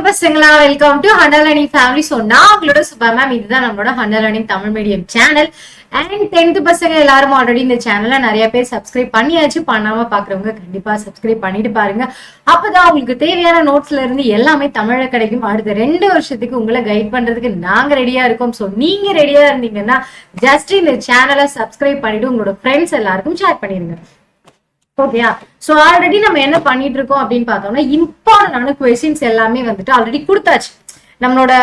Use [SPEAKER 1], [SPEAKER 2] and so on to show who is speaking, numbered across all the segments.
[SPEAKER 1] பசங்களா welcome to hunter learning family. So நான் உங்களோட சுபா மேம். இதுதான் நம்மளோட hunter learning Tamil medium channel. And 10th பசங்க எல்லாரும் ஆல்ரெடி இந்த சேனல்ல நிறைய பேர் சப்ஸ்கிரைப் பண்ணியாச்சு. பண்ணாம பாக்குறவங்க கண்டிப்பா சப்ஸ்கிரைப் பண்ணிட்டு பாருங்க. அப்பதான் உங்களுக்கு தேவையான நோட்ஸ்ல இருந்து எல்லாமே தமிழ்ல கிடைக்கும். அடுத்த 2 வருஷத்துக்கு உங்களை கைட் பண்றதுக்கு நாங்க ரெடியா இருக்கோம். ஸோ நீங்க ரெடியா இருந்தீங்கன்னா ஜஸ்ட் இந்த சேனலை சப்ஸ்கிரைப் பண்ணிட்டு உங்களோட ஃப்ரெண்ட்ஸ் எல்லாருக்கும் ஷேர் பண்ணிருங்க. ஓகேயா? சோ ஆல்ரெடி நம்ம என்ன பண்ணிட்டு இருக்கோம் அப்படின்னு பார்த்தோம்னா, இம்பார்ட்டன்டான கொஸ்டின்ஸ் எல்லாமே வந்துட்டு ஆல்ரெடி கொடுத்தாச்சு. நம்மளோட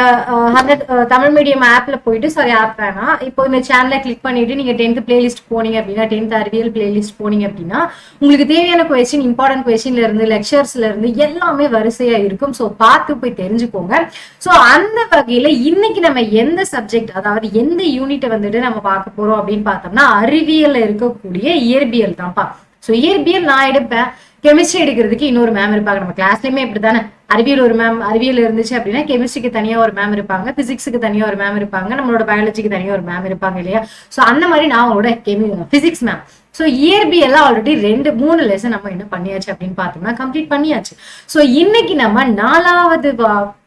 [SPEAKER 1] தமிழ் மீடியம் ஆப்ல போயிட்டு, சாரி ஆப் வேணாம், இப்போ இந்த சேனலை கிளிக் பண்ணிட்டு நீங்க 10th பிளேலிஸ்ட் போனீங்க அப்படின்னா, 10th அறிவியல் பிளேலிஸ்ட் போனீங்க அப்படின்னா உங்களுக்கு தேவையான கொஸ்டின், இம்பார்ட்டன்ட் கொஸ்டின்ல இருந்து லெக்சர்ஸ்ல இருந்து எல்லாமே வரிசையா இருக்கும். ஸோ பார்த்து போய் தெரிஞ்சுக்கோங்க. ஸோ அந்த வகையில இன்னைக்கு நம்ம எந்த சப்ஜெக்ட், அதாவது எந்த யூனிட்டை வந்துட்டு நம்ம பார்க்க போறோம் அப்படின்னு பார்த்தோம்னா, அறிவியல்ல இருக்கக்கூடிய இயற்பியல் தான்ப்பா. ஸோ இயற்பியல் நான் எடுப்பேன், கெமிஸ்ட்ரி எடுக்கிறதுக்கு இன்னொரு மேம் இருப்பாங்க. நம்ம கிளாஸ்லயுமே இப்படித்தானே, அறிவியல் ஒரு மேம், அறிவியல் இருந்துச்சு அப்படின்னா கெமிஸ்ட்ரிக்கு தனியா ஒரு மேம் இருப்பாங்க, பிசிக்ஸுக்கு தனியா ஒரு மேம் இருப்பாங்க, நம்மளோட பயாலஜிக்கு தனியா ஒரு மேம் இருப்பாங்க இல்லையா? ஸோ அந்த மாதிரி நான் உங்களோட பிசிக்ஸ் மேம். ஸோ இயற்பியல் ஆல்ரெடி 2-3 லெசன் நம்ம என்ன பண்ணியாச்சு அப்படின்னு பார்த்தோம்னா கம்ப்ளீட் பண்ணியாச்சு. ஸோ இன்னைக்கு நம்ம 4வது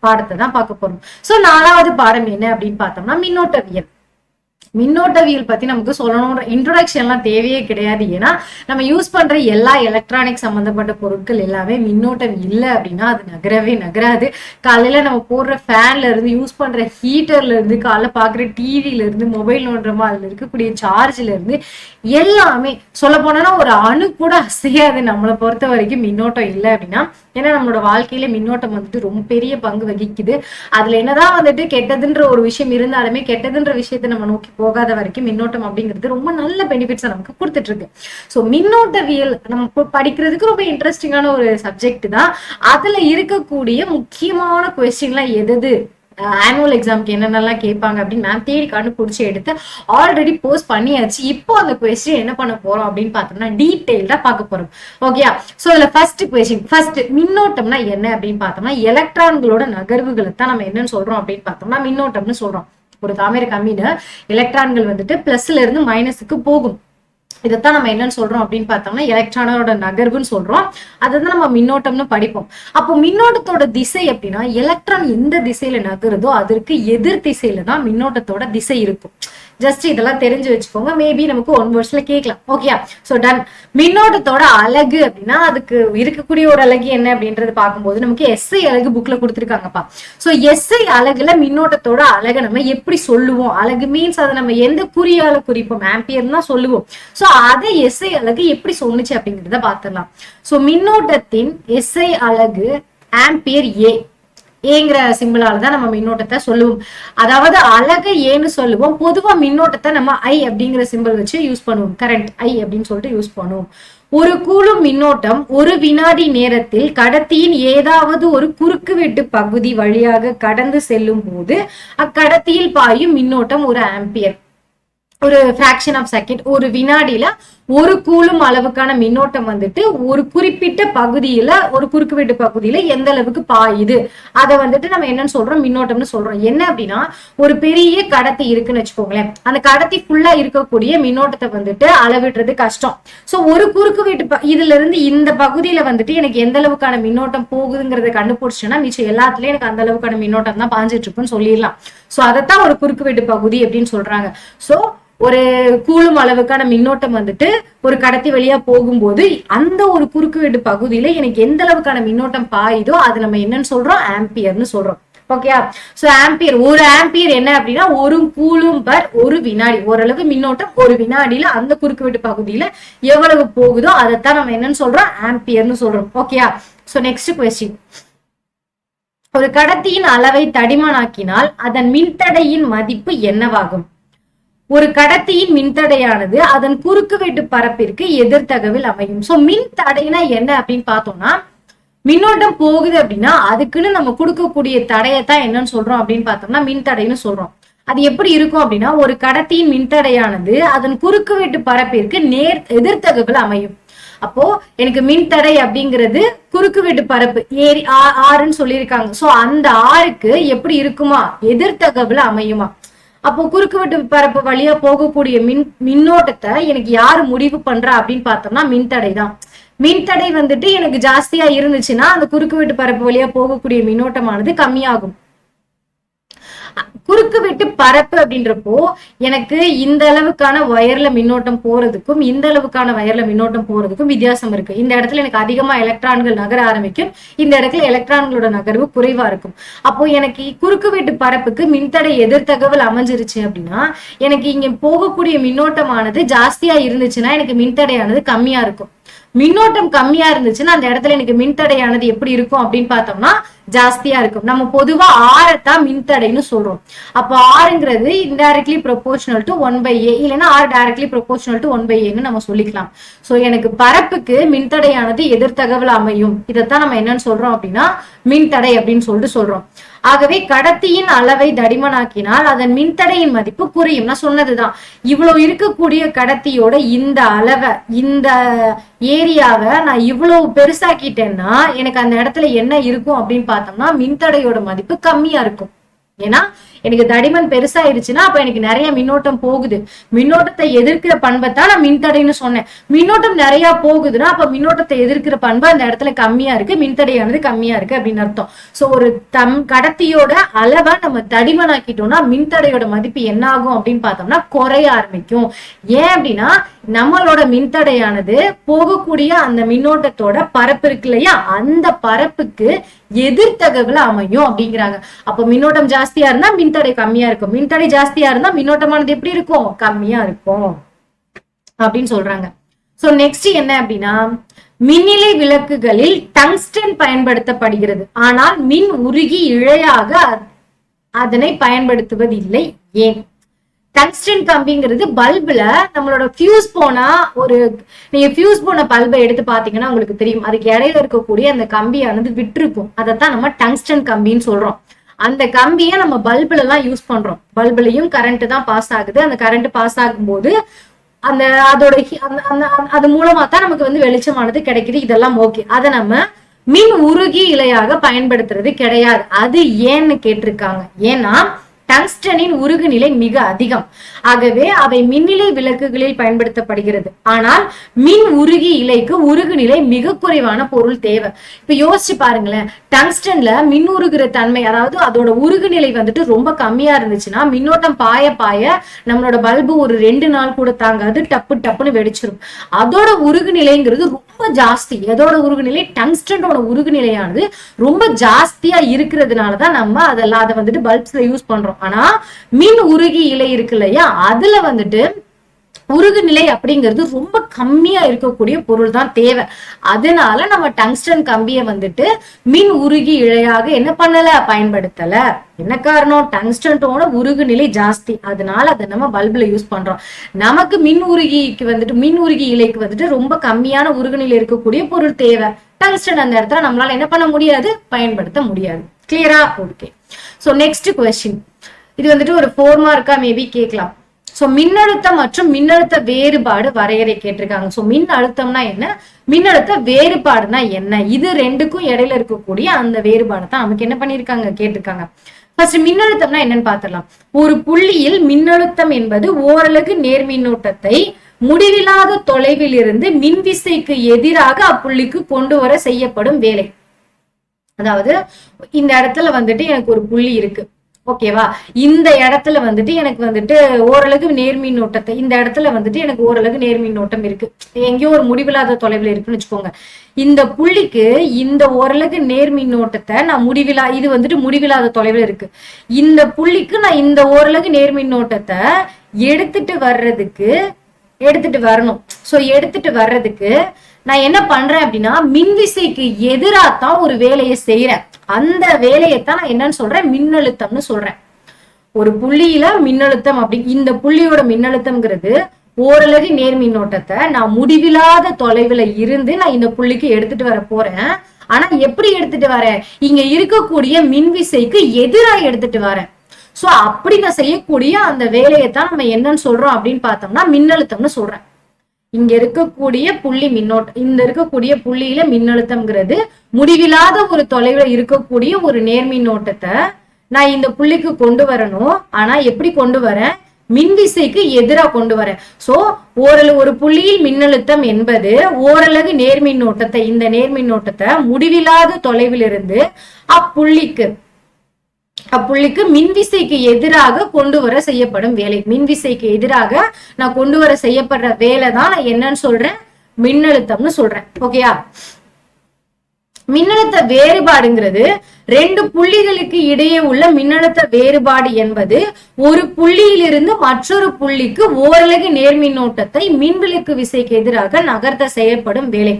[SPEAKER 1] பாடத்தை தான் பார்க்க போறோம். ஸோ 4வது பாடம் என்ன அப்படின்னு பார்த்தோம்னா மின்னோட்டவியல். மின்னோட்டவியல் பத்தி நமக்கு சொல்லணும்ன்ற இன்ட்ரோடக்ஷன் எல்லாம் தேவையே கிடையாது. ஏன்னா நம்ம யூஸ் பண்ற எல்லா எலக்ட்ரானிக் சம்பந்தப்பட்ட பொருட்கள் எல்லாமே மின்னோட்டம் இல்லை அப்படின்னா அது நகரவே நகராது. காலையில நம்ம போடுற ஃபேன்ல இருந்து, யூஸ் பண்ற ஹீட்டர்ல இருந்து, காலைல பாக்குற டிவில இருந்து, மொபைல் நோண்டுறோமோ அதுல இருக்கக்கூடிய சார்ஜ்ல இருந்து எல்லாமே சொல்ல போனா ஒரு அணு கூட அசையாது நம்மளை பொறுத்த வரைக்கும் மின்னோட்டம் இல்லை அப்படின்னா. ஏன்னா நம்மளோட வாழ்க்கையில மின்னோட்டம் வந்துட்டு ரொம்ப பெரிய பங்கு வகிக்குது. அதுல என்னதான் வந்துட்டு கெட்டதுன்ற ஒரு விஷயம் இருந்தாலுமே, கெட்டதுன்ற விஷயத்தை நம்ம நோக்கி போகாத வரைக்கும் மின்னோட்டம் அப்படிங்கிறது ரொம்ப நல்ல பெனிஃபிட்ஸ் நமக்கு கொடுத்துட்டு இருக்கு. ஸோ மின்னோட்டவியல் நம்ம படிக்கிறதுக்கு ரொம்ப இன்ட்ரெஸ்டிங்கான ஒரு சப்ஜெக்ட் தான். அதுல இருக்கக்கூடிய முக்கியமான கொஸ்டின்லாம் எது ஆனுவல் எக்ஸாமுக்கு என்னென்னலாம் கேட்பாங்க அப்படின்னு நான் தேடி கண்டுபிடிச்சி எடுத்து ஆல்ரெடி போஸ்ட் பண்ணியாச்சு. இப்போ அந்த கொஸ்டின் என்ன பண்ண போறோம் அப்படின்னு பார்த்தோம்னா டீட்டெயில்டா பார்க்க போறோம். ஓகேயா? சோ இதுல ஃபர்ஸ்ட் கொஸ்டின், ஃபர்ஸ்ட் மின்னோட்டம்னா என்ன அப்படின்னு பார்த்தோம்னா, எலக்ட்ரான்களோட நகர்வுகளை தான் நம்ம என்னன்னு சொல்றோம் அப்படின்னு பார்த்தோம்னா மின்னோட்டம்னு சொல்றோம். ஒரு தாமிர கம்பியில எலக்ட்ரான்கள் வந்துட்டு பிளஸ்ல இருந்து மைனஸுக்கு போகும். இதைத்தான் நம்ம என்னன்னு சொல்றோம் அப்படின்னு பார்த்தோம்னா எலக்ட்ரானோட நகர்வுன்னு சொல்றோம். அதுதான் நம்ம மின்னோட்டம்னு படிப்போம். அப்போ மின்னோட்டத்தோட திசை அப்படின்னா, எலக்ட்ரான் எந்த திசையில நகருதோ அதற்கு எதிர் திசையில தான் மின்னோட்டத்தோட திசை இருக்கும். ஜஸ்ட் இதெல்லாம் தெரிஞ்சு வச்சுக்கோங்க. மேபி நமக்கு 1 வருஷத்துல கேட்கலாம். Okay, so ton. மின்னோட்டத்தோட அலகு அப்படின்னா அதுக்கு இருக்கக்கூடிய ஒரு அலகு என்ன அப்படின்றது பார்க்கும்போது நமக்கு SI அலகு புக்ல கொடுத்துருக்காங்கப்பா. சோ SI அலகுல மின்னோட்டத்தோட அலகை நம்ம எப்படி சொல்லுவோம்? அலகு மீன்ஸ் அதை நம்ம எந்த குறியால குறிப்போம்? ஆம்பியர் தான் சொல்லுவோம். சோ அதை SI அலகு எப்படி சொன்னுச்சு அப்படிங்கிறத பார்த்துடலாம். சோ மின்னோட்டத்தின் SI அலகு ஆம்பியர் ஏங்கிற சிம்பிளால தான் நம்ம மின்னோட்டத்தை சொல்லுவோம். அதாவது அலகை ஏன்னு சொல்லுவோம். பொதுவா மின்னோட்டத்தை நம்ம I அப்படிங்கிற சிம்பிள் வச்சு யூஸ் பண்ணுவோம். கரண்ட் I அப்படின்னு சொல்லிட்டு யூஸ் பண்ணுவோம். ஒரு கூலும் மின்னோட்டம் ஒரு வினாடி நேரத்தில் கடத்தியின் ஏதாவது ஒரு குறுக்குவெட்டு பகுதி வழியாக கடந்து செல்லும் போது அக்கடத்தியில் பாயும் மின்னோட்டம் ஒரு ஆம்பியர். ஒரு ஃபிராக்ஷன் ஆஃப் செகண்ட், ஒரு வினாடியில ஒரு கூலும் அளவுக்கான மின்னோட்டம் வந்துட்டு ஒரு குறிப்பிட்ட பகுதியில, ஒரு குறுக்குவெட்டு பகுதியில எந்த அளவுக்கு பாயுது அதை வந்துட்டு நம்ம என்னன்னு சொல்றோம்? மின்னோட்டம்னு சொல்றோம். என்ன அப்படின்னா, ஒரு பெரிய கடத்தி இருக்குன்னு வச்சுக்கோங்களேன். அந்த கடத்தி ஃபுல்லா இருக்கக்கூடிய மின்னோட்டத்தை வந்துட்டு அளவிடுறது கஷ்டம். சோ ஒரு குறுக்குவெட்டு இதுல இருந்து இந்த பகுதியில வந்துட்டு எனக்கு எந்த அளவுக்கான மின்னோட்டம் போகுதுங்கிறத கண்டுபிடிச்சேன்னா மிச்சம் எல்லாத்துலயும் எனக்கு அந்த அளவுக்கான மின்னோட்டம் தான் பாஞ்சிட்டு இருக்குன்னு சொல்லிடலாம். சோ அதைத்தான் ஒரு குறுக்குவெட்டு பகுதி அப்படின்னு சொல்றாங்க. சோ ஒரு கூலும் அளவுக்கான மின்னோட்டம் வந்துட்டு ஒரு கடத்தி வழியா போகும்போது அந்த ஒரு குறுக்குவெட்டு பகுதியில எனக்கு எந்த அளவுக்கான மின்னோட்டம் பாயுதோ அது நம்ம என்னன்னு சொல்றோம்? ஆம்பியர்னு சொல்றோம். ஓகே, சோ ஆம்பியர், ஒரு ஆம்பியர் என்ன அப்படின்னா ஒரு கூலும் பர் ஒரு வினாடி. ஓரளவு மின்னோட்டம் ஒரு வினாடியில அந்த குறுக்குவெட்டு பகுதியில எவ்வளவு போகுதோ அதைத்தான் நம்ம என்னன்னு சொல்றோம்? ஆம்பியர்னு சொல்றோம். Okay, so next question. ஒரு கடத்தியின் அளவை தடிமனாக்கினால் அதன் மின்தடையின் மதிப்பு என்னவாகும்? ஒரு கடத்தியின் மின்தடையானது அதன் குறுக்குவெட்டு பரப்பிற்கு எதிர்த்தகவில் அமையும். சோ மின்தடைனா என்ன அப்படின்னு பார்த்தோம்னா, மின்னோட்டம் போகுது அப்படின்னா அதுக்குன்னு நம்ம கொடுக்கக்கூடிய தடையத்தான் என்னன்னு சொல்றோம் அப்படின்னு பார்த்தோம்னா மின்தடைன்னு சொல்றோம். அது எப்படி இருக்கும் அப்படின்னா, ஒரு கடத்தியின் மின்தடையானது அதன் குறுக்குவெட்டு பரப்பிற்கு எதிர்த்தகவில் அமையும். அப்போ எனக்கு மின்தடை அப்படிங்கிறது குறுக்குவெட்டு பரப்பு ஆறுன்னு சொல்லியிருக்காங்க. சோ அந்த ஆறுக்கு எப்படி இருக்குமா? எதிர்த்தகவில் அமையுமா? அப்போ குறுக்குவெட்டு பரப்பு வழியா போகக்கூடிய மின்னோட்டத்தை எனக்கு யாரு முடிவு பண்றா அப்படின்னு பார்த்தோம்னா மின்தடை தான். மின்தடை வந்துட்டு எனக்கு ஜாஸ்தியா இருந்துச்சுன்னா அந்த குறுக்கு வெட்டு பரப்பு வழியா போகக்கூடிய மின்னோட்டமானது கம்மியாகும். குறுக்கு வெட்டு பரப்பு அப்படின்றப்போ எனக்கு இந்த அளவுக்கான வயர்ல மின்னோட்டம் போறதுக்கும் இந்த அளவுக்கான வயர்ல மின்னோட்டம் போறதுக்கும் வித்தியாசம் இருக்கு. இந்த இடத்துல எனக்கு அதிகமா எலக்ட்ரான்கள் நகர ஆரம்பிக்கும், இந்த இடத்துல எலக்ட்ரான்களோட நகர்வு குறைவா இருக்கும். அப்போ எனக்கு குறுக்கு வெட்டு பரப்புக்கு மின்தடை எதிர்த்தகவல் அமைஞ்சிருச்சு அப்படின்னா எனக்கு இங்க போகக்கூடிய மின்னோட்டமானது ஜாஸ்தியா இருந்துச்சுன்னா எனக்கு மின்தடையானது கம்மியா இருக்கும். மின்னோட்டம் கம்மியா இருந்துச்சுன்னா அந்த இடத்துல எனக்கு மின்தடையானது எப்படி இருக்கும் அப்படின்னு பார்த்தோம்னா ஜாஸ்தியா இருக்கும். நம்ம பொதுவா ஆரத்தான் மின்தடைன்னு சொல்றோம். அப்போ ஆறுங்கிறது இன்டைரக்ட்லி ப்ரொபோர்ஷனல் டு 1/a, இல்லைன்னா ஆர் டைரக்ட்லி ப்ரொபோர்ஷனல் டு 1/aன்னு நம்ம சொல்லிக்கலாம். சோ எனக்கு பரப்புக்கு மின்தடையானது எதிர்த்தகவல் அமையும். இதைத்தான் நம்ம என்னன்னு சொல்றோம் அப்படின்னா மின்தடை அப்படின்னு சொல்லிட்டு சொல்றோம். ஆகவே கடத்தியின் அளவை தடிமனாக்கினால் அதன் மின்தடையின் மதிப்பு குறையும். நான் சொன்னதுதான், இவ்வளவு இருக்கக்கூடிய கடத்தியோட இந்த அளவை, இந்த ஏரியாவை நான் இவ்வளவு பெருசாக்கிட்டேன்னா எனக்கு அந்த இடத்துல என்ன இருக்கும் அப்படின்னு பார்த்தோம்னா மின்தடையோட மதிப்பு கம்மியா இருக்கும். ஏன்னா எனக்கு தடிமன் பெருசாயிருச்சுன்னா அப்ப எனக்கு நிறைய மின்னோட்டம் போகுது. மின்னோட்டத்தை எதிர்க்கிற பண்பை தான் நான் மின்தடைன்னு சொன்னேன். மின்னோட்டம் நிறைய போகுதுன்னா அப்ப மின்னோட்டத்தை எதிர்க்கிற பண்பு அந்த இடத்துல கம்மியா இருக்கு, மின்தடையானது கம்மியா இருக்கு அப்படின்னு அர்த்தம். சோ ஒரு கடத்தியோட அளவை நம்ம தடிமனாக்கிட்டோம்னா மின்தடையோட மதிப்பு என்ன ஆகும் அப்படின்னு பார்த்தோம்னா குறைய ஆரம்பிக்கும். ஏன் அப்படின்னா நம்மளோட மின்தடையானது போகக்கூடிய அந்த மின்னோட்டத்தோட பரப்பு இருக்கு இல்லையா, அந்த பரப்புக்கு எதிர்த்தகவுல அமையும் அப்படிங்கிறாங்க. அப்ப மின்னோட்டம் ஜாஸ்தியா இருந்தா மின்தடை கம்மியா இருக்கும், மின்தடை ஜாஸ்தியா இருந்தா மின்னோட்டமானது எப்படி இருக்கும், கம்மியா இருக்கும் அப்படின்னு சொல்றாங்க. சோ நெக்ஸ்ட் என்ன அப்படின்னா மின்னிலை விளக்குகளில் டங்ஸ்டன் பயன்படுத்தப்படுகிறது, ஆனால் மின் உருகி இழையாக அதனை பயன்படுத்துவதில்லை. ஏன்? டங்ஸ்டன் கம்பிங்கிறது பல்புல நம்மளோட ஃபியூஸ் போனா, நீங்க ஃபியூஸ் போன பல்பை எடுத்து பாத்தீங்கன்னா உங்களுக்கு தெரியும், அதுக்கு இடையில இருக்கக்கூடிய அந்த கம்பியானது விட்டுருக்கும். அதைத்தான் நம்ம டங்ஸ்டன் கம்பின்னு சொல்றோம். அந்த கம்பியை நம்ம பல்புல எல்லாம் யூஸ் பண்றோம். பல்புலையும் கரண்ட் தான் பாஸ் ஆகுது. அந்த கரண்ட் பாஸ் ஆகும்போது அதோட அது மூலமா தான் நமக்கு வெளிச்சமானது கிடைக்குது. இதெல்லாம் ஓகே. அதை நம்ம மின் உருகி இழையாக பயன்படுத்துறது கிடையாது. அது ஏன்னு கேட்டிருக்காங்க. ஏன்னா டங்ஸ்டனின் உருகுநிலை மிக அதிகம். ஆகவே அவை மின்னிலை விளக்குகளில் பயன்படுத்தப்படுகிறது. ஆனால் மின் உருகி இலைக்கு உருகுநிலை மிக குறைவான பொருள் தேவை. இப்ப யோசிச்சு பாருங்களேன், டங்ஸ்டன்ல மின் உருகுற தன்மை, அதாவது அதோட உருகுநிலை ரொம்ப கம்மியா இருந்துச்சுன்னா மின்னோட்டம் பாய பாய நம்மளோட பல்பு ஒரு 2 நாள் கூட தாங்காது, டப்பு டப்புன்னு வெடிச்சிடும். அதோட உருகுநிலைங்கிறது ரொம்ப ஜாஸ்தி. எதோட உருகுநிலை? டங்ஸ்டனோட உருகுநிலையானது ரொம்ப ஜாஸ்தியா இருக்கிறதுனாலதான் நம்ம அதை பல்ப்ஸ்ல யூஸ் பண்றோம். ஆனா மின் உருகி இலை இருக்கு இல்லையா, அதுல உருகுநிலை அப்படிங்கிறது ரொம்ப கம்மியா இருக்கக்கூடிய பொருள் தான் தேவை. அதனால நம்ம டங்ஸ்டன் கம்பியை மின் உருகி இழையாக என்ன பண்ணல, பயன்படுத்தல. என்ன காரணம்? டங்ஸ்டனோட உருகுநிலை ஜாஸ்தி, அதனால அதை நம்ம பல்புல யூஸ் பண்றோம். நமக்கு மின் உருகிக்கு மின் உருகி இலைக்கு ரொம்ப கம்மியான உருகுநிலை இருக்கக்கூடிய பொருள் தேவை. டங்ஸ்டன் அந்த இடத்துல நம்மளால என்ன பண்ண முடியாது, பயன்படுத்த முடியாது. கிளியரா? ஓகே. சோ நெக்ஸ்ட் கொஸ்டின், இது ஒரு 4 மார்க்கா மேபி கேட்கலாம். சோ மின்னழுத்தம் மற்றும் மின்னழுத்த வேறுபாடு வரையறை கேட்டிருக்காங்க. சோ மின் அழுத்தம்னா என்ன, மின்னழுத்த வேறுபாடுனா என்ன, இது ரெண்டுக்கும் இடையில இருக்கக்கூடிய அந்த வேறுபாடு தான் நமக்கு என்ன பண்ணிருக்காங்க, கேட்டிருக்காங்க. ஃபர்ஸ்ட் மின்னழுத்தம்னா என்னன்னு பாத்திரலாம். ஒரு புள்ளியில் மின்னழுத்தம் என்பது ஓரலகு நேர்மின்னோட்டத்தை முடிவில்லாத தொலைவில் இருந்து மின்விசைக்கு எதிராக அப்புள்ளிக்கு கொண்டு வர செய்யப்படும் வேலை. அதாவது இந்த இடத்துல எனக்கு ஒரு புள்ளி இருக்கு, ஓகேவா? இந்த இடத்துல எனக்கு ஓரளவு நேர்மின்னோட்டத்தை, இந்த இடத்துல எனக்கு ஓரளவு நேர்மின்னோட்டம் இருக்கு, எங்கேயோ ஒரு முடிவில்லாத தொலைவில் இருக்குன்னு வச்சுக்கோங்க. இந்த புள்ளிக்கு இந்த ஓரளவு நேர்மின்னோட்டத்தை நான் இது முடிவில்லாத தொலைவில் இருக்கு. இந்த புள்ளிக்கு நான் இந்த ஓரளவு நேர்மின்னோட்டத்தை எடுத்துட்டு வரணும். சோ எடுத்துட்டு வர்றதுக்கு நான் என்ன பண்றேன் அப்படின்னா மின்விசைக்கு எதிராத்தான் ஒரு வேலையை செய்யறேன். அந்த வேலையைத்தான் நான் என்னன்னு சொல்றேன், மின்னழுத்தம்னு சொல்றேன். ஒரு புள்ளியில மின்னழுத்தம் அப்படி, இந்த புள்ளியோட மின்னழுத்தம்ங்கிறது ஓரளவு நேர் மின்னோட்டத்தை நான் முடிவில்லாத தொலைவுல இருந்து நான் இந்த புள்ளிக்கு எடுத்துட்டு வர போறேன். ஆனா எப்படி எடுத்துட்டு வரேன், இங்க இருக்கக்கூடிய மின்விசைக்கு எதிராக எடுத்துட்டு வரேன். சோ அப்படி நான் செய்யக்கூடிய அந்த வேலையைத்தான் நம்ம என்னன்னு சொல்றோம் அப்படின்னு பார்த்தோம்னா மின்னழுத்தம்னு சொல்றேன். இங்க இருக்கக்கூடிய புள்ளி மின்னோட்டம், இந்த இருக்கக்கூடிய புள்ளியில மின்னழுத்தம்ங்கிறது முடிவில்லாத ஒரு தொலைவுல இருக்கக்கூடிய ஒரு நேர்மின்னோட்டத்தை நான் இந்த புள்ளிக்கு கொண்டு வரணும். ஆனா எப்படி கொண்டு வரேன், மின்விசைக்கு எதிராக கொண்டு வரேன். சோ ஒரு புள்ளியில் மின்னழுத்தம் என்பது ஓரலகு நேர்மின்னோட்டத்தை, இந்த நேர்மின்னோட்டத்தை முடிவில்லாத தொலைவில் இருந்து அப்புள்ளிக்கு மின்விசைக்கு எதிராக கொண்டு வர செய்யப்படும் வேலை. மின்விசைக்கு எதிராக நான் கொண்டு வர செய்யப்படுற வேலை தான் நான் என்னன்னு சொல்றேன், மின்னழுத்தம்னு சொல்றேன். ஓகேயா? மின்னழுத்த வேறுபாடுங்கிறது ரெண்டு புள்ளிகளுக்கு இடையே உள்ள மின்னழுத்த வேறுபாடு என்பது ஒரு புள்ளியிலிருந்து மற்றொரு புள்ளிக்கு ஓரலகு நேர்மின்னோட்டத்தை மின்விலக்கு விசைக்கு எதிராக நகர்த்த செய்யப்படும் வேலை.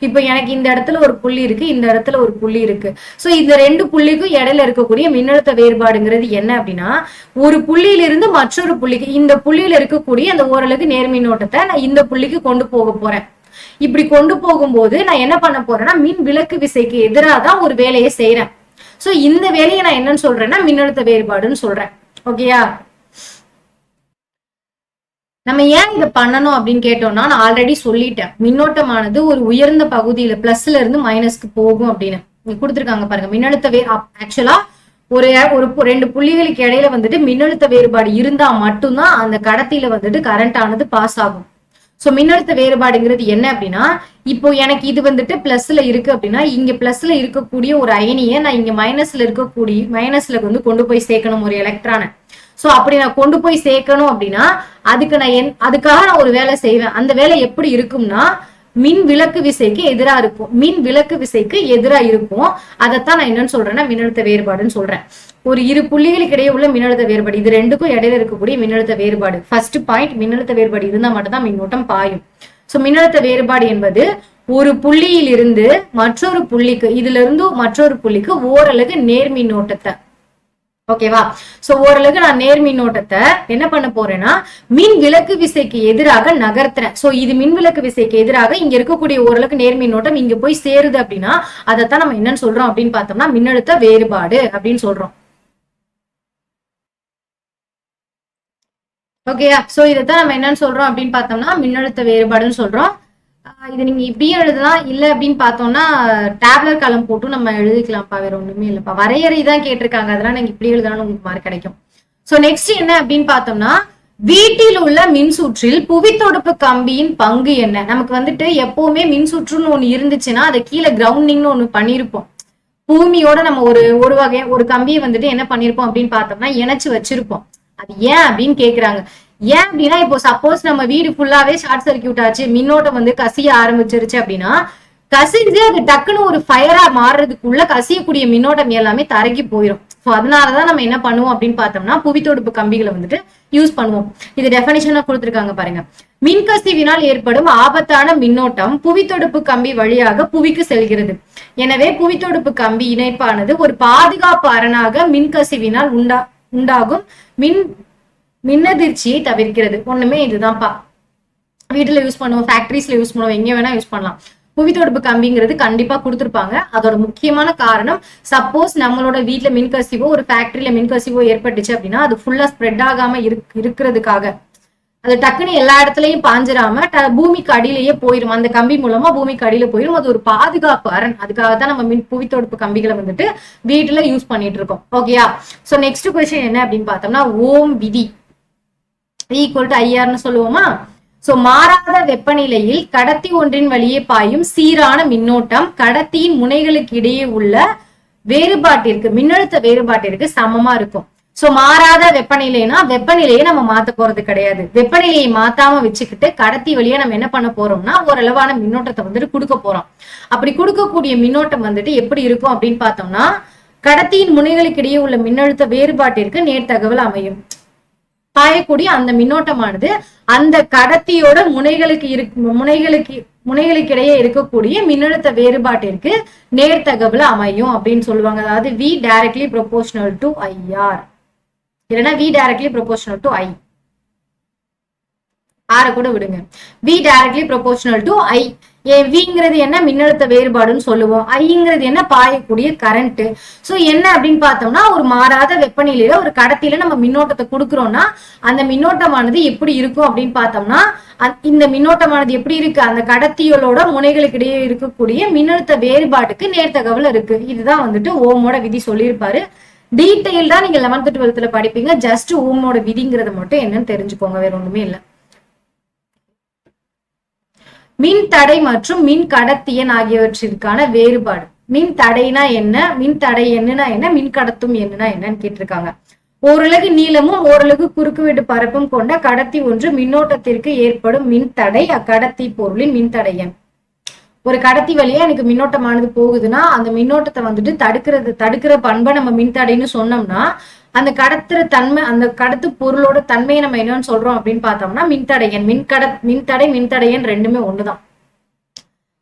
[SPEAKER 1] இப்ப எனக்கு இந்த இடத்துல ஒரு புள்ளி இருக்கு, இந்த இடத்துல ஒரு புள்ளி இருக்கு. சோ இந்த ரெண்டு புள்ளிக்கும் இடையில இருக்கக்கூடிய மின்னழுத்த வேறுபாடுங்கிறது என்ன அப்படின்னா, ஒரு புள்ளியிலிருந்து மற்றொரு புள்ளிக்கு, இந்த புள்ளியில இருக்கக்கூடிய அந்த ஓரலகு நேர்மின்னோட்டத்தை நான் இந்த புள்ளிக்கு கொண்டு போக போறேன். இப்படி கொண்டு போகும்போது நான் என்ன பண்ண போறேன்னா, மின் விலக்கு விசைக்கு எதிராக தான் ஒரு வேலையை செய்யறேன். சோ இந்த வேலையை நான் என்னன்னு சொல்றேன்னா மின்னழுத்த வேறுபாடுன்னு சொல்றேன். ஓகேயா? நம்ம ஏன் இதை பண்ணணும் அப்படின்னு கேட்டோம்னா, நான் ஆல்ரெடி சொல்லிட்டேன், மின்னோட்டமானது ஒரு உயர்ந்த பகுதியில பிளஸ்ல இருந்து மைனஸ்க்கு போகும் அப்படின்னு கொடுத்துருக்காங்க பாருங்க. மின்னழுத்த ஆக்சுவலா ஒரு ரெண்டு புள்ளிகளுக்கு இடையில வந்துட்டு மின்னழுத்த வேறுபாடு இருந்தா மட்டும்தான் அந்த கடத்தியில வந்துட்டு கரண்ட் ஆனது பாஸ் ஆகும். சோ மின்னழுத்த வேறுபாடுங்கிறது என்ன அப்படின்னா, இப்போ எனக்கு இது வந்துட்டு பிளஸ்ல இருக்கு அப்படின்னா, இங்க பிளஸ்ல இருக்கக்கூடிய ஒரு அயனியை நான் இங்க மைனஸ்ல வந்து கொண்டு போய் சேர்க்கணும் ஒரு எலக்ட்ரானை. சோ அப்படி நான் கொண்டு போய் சேர்க்கணும் அப்படின்னா அதுக்காக நான் ஒரு வேலை செய்வேன். அந்த வேலை எப்படி இருக்கும்னா, மின் விலக்கு விசைக்கு எதிரா இருக்கும். மின் விலக்கு விசைக்கு எதிரா இருக்கும். அதைத்தான் நான் என்னன்னு சொல்றேன்னா மின்னழுத்த வேறுபாடுன்னு சொல்றேன். ஒரு இரு புள்ளிகளுக்கு இடையே உள்ள மின்னழுத்த வேறுபாடு, இது ரெண்டுக்கும் இடையில இருக்கக்கூடிய மின்னழுத்த வேறுபாடு. ஃபர்ஸ்ட் பாயிண்ட், மின்னழுத்த வேறுபாடு இருந்தா மட்டும்தான் மின்னோட்டம் பாயும். சோ மின்னழுத்த வேறுபாடு என்பது ஒரு புள்ளியில் இருந்து மற்றொரு புள்ளிக்கு, இதுல இருந்து மற்றொரு புள்ளிக்கு ஓரலகு நேர்மின்னோட்டத்தை, ஓகேவா? சோ ஓரளவுக்கு நான் நேர்மின்னோட்டத்தை என்ன பண்ண போறேன்னா மின் விலக்கு விசைக்கு எதிராக நகர்த்துறேன். சோ இது மின் விலக்கு விசைக்கு எதிராக இங்க இருக்கக்கூடிய ஓரளவுக்கு நேர்மின்னோட்டம் இங்க போய் சேருது அப்படின்னா அதைத்தான் நம்ம என்னன்னு சொல்றோம் அப்படின்னு பார்த்தோம்னா மின்னழுத்த வேறுபாடு அப்படின்னு சொல்றோம். ஓகேயா? சோ இதைத்தான் நம்ம என்னன்னு சொல்றோம் அப்படின்னு பார்த்தோம்னா மின்னழுத்த வேறுபாடுன்னு சொல்றோம். இது நீங்க இப்படியே எழுதலாம், இல்ல அப்படின்னு பார்த்தோம்னா டேப்லர் காலம் போட்டு நம்ம எழுதிக்கலாம்ப்பா, வேற ஒண்ணுமே இல்லப்பா. வரையறை தான் கேட்டிருக்காங்க, அதெல்லாம் நீங்க இப்படி எழுதலாம் உங்களுக்கு மார்க் கிடைக்கும். சோ நெக்ஸ்ட் என்ன அப்படின்னு பார்த்தோம்னா, வீட்டில் உள்ள மின்சுற்றில் புவித்தொடுப்பு கம்பியின் பங்கு என்ன? நமக்கு வந்துட்டு எப்பவுமே மின்சுற்றுன்னு ஒண்ணு இருந்துச்சுன்னா அதை கீழே கிரவுண்டிங்னு ஒண்ணு பண்ணிருப்போம். பூமியோட நம்ம ஒரு கம்பியை வந்துட்டு என்ன பண்ணிருப்போம் அப்படின்னு பார்த்தோம்னா இணைச்சு வச்சிருப்போம். அது ஏன் அப்படின்னு கேக்குறாங்க. ஏன் அப்படின்னா, இப்போ சப்போஸ் நம்ம வீடு ஃபுல்லாவே ஷார்ட் சர்க்கியூட் ஆச்சு, மின்னோட்டம் வந்து கசிய ஆரம்பிச்சிருச்சு அப்படின்னா, கசிஞ்சு அது டக்குன்னு ஒரு ஃபயரா மாறுறதுக்குள்ள கசியக்கூடிய மின்னோட்டம் எல்லாமே தரைக்கு போயிடும். ஸோ அதனாலதான் நம்ம என்ன பண்ணுவோம் அப்படின்னு பார்த்தோம்னா புவித்தொடுப்பு கம்பிகளை வந்துட்டு யூஸ் பண்ணுவோம். இது டெஃபினிஷனா கொடுத்துருக்காங்க பாருங்க. மின்கசிவினால் ஏற்படும் ஆபத்தான மின்னோட்டம் புவித்தொடுப்பு கம்பி வழியாக புவிக்கு செல்கிறது. எனவே புவித்தொடுப்பு கம்பி இணைப்பானது ஒரு பாதுகாப்பு அரணாக மின்கசிவினால் உண்டாகும் மின்னதிர்ச்சியை தவிர்க்கிறது. ஒண்ணுமே இதுதான்ப்பா. வீட்டுல யூஸ் பண்ணுவோம், ஃபேக்டரிஸ்ல யூஸ் பண்ணுவோம், எங்க வேணா யூஸ் பண்ணலாம். புவித்தொடுப்பு கம்பிங்கிறது கண்டிப்பா கொடுத்துருப்பாங்க. அதோட முக்கியமான காரணம், சப்போஸ் நம்மளோட வீட்டுல மின்கசிவோ ஒரு ஃபேக்டரியில மின்கசிவோ ஏற்பட்டுச்சு அப்படின்னா அது ஃபுல்லா ஸ்ப்ரெட் ஆகாம இருக்கிறதுக்காக, அது டக்குன்னு எல்லா இடத்துலயும் பாஞ்சிராம பூமிக்கு அடியிலேயே போயிடும். அந்த கம்பி மூலமா பூமிக்கு அடியில போயிடும். அது ஒரு பாதுகாப்பு அரண். அதுக்காகத்தான் நம்ம புவித்தொடுப்பு கம்பிகளை வந்துட்டு வீட்டுல யூஸ் பண்ணிட்டு இருக்கோம். ஓகேயா? சோ நெக்ஸ்ட் கொஸ்டின் என்ன அப்படின்னு பார்த்தோம்னா, ஓம் விதி ஈக்குவல் டு ஐஆர்னு சொல்லுவோமா? சோ மாறாத வெப்பநிலையில் கடத்தி ஒன்றின் வழியே பாயும் சீரான மின்னோட்டம் கடத்தியின் முனைகளுக்கு இடையே உள்ள வேறுபாட்டிற்கு, மின்னழுத்த வேறுபாட்டிற்கு சமமா இருக்கும். சோ மாறாத வெப்பநிலைனா வெப்பநிலையை நம்ம மாத்த போறது கிடையாது. வெப்பநிலையை மாத்தாம வச்சுக்கிட்டு கடத்தி வழியா நம்ம என்ன பண்ண போறோம்னா ஓரளவான மின்னோட்டத்தை வந்துட்டு கொடுக்க போறோம். அப்படி கொடுக்கக்கூடிய மின்னோட்டம் வந்துட்டு எப்படி இருக்கும் அப்படின்னு பார்த்தோம்னா, கடத்தியின் முனைகளுக்கு இடையே உள்ள மின்னழுத்த வேறுபாட்டிற்கு நேர்தகவல் அமையும். பாயக்கூடிய அந்த மின்னோட்டமானது அந்த கடத்தியோட முனைகளுக்கு இடையே இருக்கக்கூடிய மின்னழுத்த வேறுபாட்டிற்கு நேர்தகவல் அமையும் அப்படின்னு சொல்லுவாங்க. அதாவது V directly proportional to IR, இல்லைன்னா V directly proportional to I. ஆற கூட விடுங்க. V directly proportional to I. விங்கிறது என்ன? மின்னழுத்த வேறுபாடுன்னு சொல்லுவோம். ஐங்கிறது என்ன? பாயக்கூடிய கரண்ட். சோ என்ன அப்படின்னு பார்த்தோம்னா, ஒரு மாறாத வெப்பநிலையில ஒரு கடத்தியில நம்ம மின்னோட்டத்தை கொடுக்குறோம்னா அந்த மின்னோட்டமானது எப்படி இருக்கும் அப்படின்னு பார்த்தோம்னா, இந்த மின்னோட்டமானது எப்படி இருக்கு? அந்த கடத்திகளோட முனைகளுக்கு இடையே இருக்கக்கூடிய மின்னழுத்த வேறுபாட்டுக்கு நேர்தகவல் இருக்கு. இதுதான் வந்துட்டு ஓமோட விதி சொல்லியிருப்பாரு. டீடைல்டா நீங்க 11th 12th படிப்பீங்க. ஜஸ்ட் ஓமோட விதிங்கிறத மட்டும் என்னன்னு தெரிஞ்சுக்கோங்க, வேற ஒண்ணுமே இல்ல. மின் தடை மற்றும் மின் கடத்தியன் ஆகியவற்றிற்கான வேறுபாடு. மின் தடைனா என்ன, மின் தடை என்னன்னா என்ன, மின் கடத்தும் என்னன்னா என்னன்னு கேட்டிருக்காங்க. ஓரளவு நீளமும் ஓரளவு குறுக்குவெட்டு பரப்பும் கொண்ட கடத்தி ஒன்று மின்னோட்டத்திற்கு ஏற்படும் மின் தடை அக்கடத்தி பொருளின் மின் தடையன். ஒரு கடத்தி வழியா எனக்கு மின்னோட்டமானது போகுதுன்னா அந்த மின்னோட்டத்தை வந்துட்டு தடுக்கிற பண்பை நம்ம மின்தடைன்னு சொன்னோம்னா, அந்த கடத்துற தன்மை, அந்த கடத்து பொருளோட தன்மையை நம்ம என்னன்னு சொல்றோம் அப்படின்னு பார்த்தோம்னா மின்தடையன். மின்தடையன் ரெண்டுமே ஒண்ணுதான்.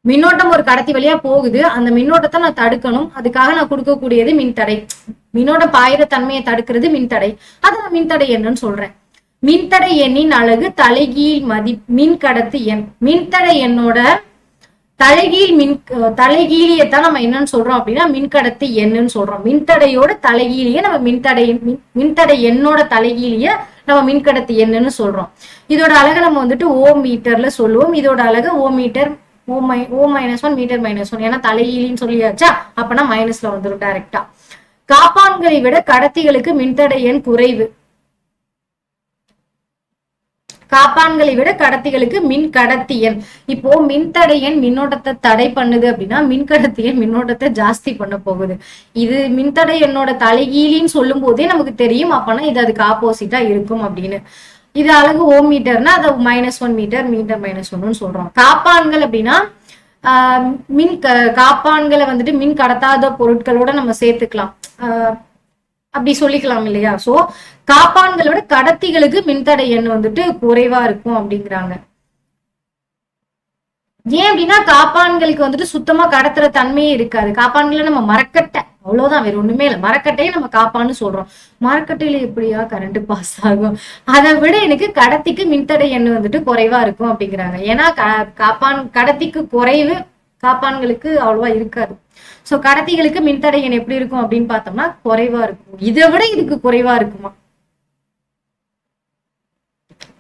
[SPEAKER 1] மின்னோட்டம் ஒரு கடத்தி வழியா போகுது, அந்த மின்னோட்டத்தை நான் தடுக்கணும், அதுக்காக நான் கொடுக்கக்கூடியது மின்தடை. மின்னோட்டம் பாயிர தன்மையை தடுக்கிறது மின்தடை, அதை நான் மின்தடை என்னன்னு சொல்றேன். மின்தடை எண்ணின் அலகு தலைகீழ் மின் கடத்து எண். மின்தடை எண்ணோட தலைகீழியத்தான் நம்ம என்னன்னு சொல்றோம் அப்படின்னா மின்கடத்தி எண்ணுன்னு சொல்றோம். மின்தடையோட தலைகீழிய நம்ம மின்தடை எண்ணோட தலைகீழிய நம்ம மின்கடத்தி எண்ணுன்னு சொல்றோம். இதோட அலகை நம்ம வந்துட்டு ஓம் மீட்டர்ல சொல்லுவோம். இதோட அலகு ஓ மீட்டர், ஓ -1 மீட்டர் -1. ஏன்னா தலைகீழின்னு சொல்லியாச்சா, அப்பனா மைனஸ்ல வந்துடும் டைரக்டா. காப்பான்களை விட கடத்திகளுக்கு மின்தடை எண் குறைவு. காப்பான்களை விட கடத்திகளுக்கு மின் கடத்தி எண். இப்போ மின்தடை எண் மின்னோட்டத்தை தடை பண்ணுது அப்படின்னா மின்கடத்தி எண் மின்னோட்டத்தை ஜாஸ்தி பண்ண போகுது. இது மின்தடை எண்ணோட தலைகீழின்னு சொல்லும் போதே நமக்கு தெரியும், அப்பனா இது அதுக்கு ஆப்போசிட்டா இருக்கும் அப்படின்னு. இது அலகு ஓம் மீட்டர்னா அதை -1 மீட்டர் -1 சொல்றோம். காப்பான்கள் அப்படின்னா காப்பான்களை வந்துட்டு மின் கடத்தாத பொருட்களோட நம்ம சேர்த்துக்கலாம், அப்படி சொல்லிக்கலாம் இல்லையா. சோ காப்பான்களோட கடத்திகளுக்கு மின்தடை எண் வந்துட்டு குறைவா இருக்கும் அப்படிங்கிறாங்க. ஏன் அப்படின்னா காப்பான்களுக்கு வந்துட்டு சுத்தமா கடத்துற தன்மையே இருக்காது. காப்பான்களை நம்ம மரக்கட்டை, அவ்வளவுதான், வேற ஒண்ணுமே இல்லை. மரக்கட்டையை நம்ம காப்பான்னு சொல்றோம். மரக்கட்டையில எப்படியா கரண்ட் பாஸ் ஆகும்? அதை விட எனக்கு கடத்திக்கு மின்தடை எண் வந்துட்டு குறைவா இருக்கும் அப்படிங்கிறாங்க. ஏன்னா கடத்திக்கு குறைவு, காப்பான்களுக்கு அவ்வளவா இருக்காது. சோ கடத்திகளுக்கு மின்தடை எண் எப்படி இருக்கும் அப்படின்னு பார்த்தோம்னா குறைவா இருக்கும். இதை விட இதுக்கு குறைவா இருக்குமா?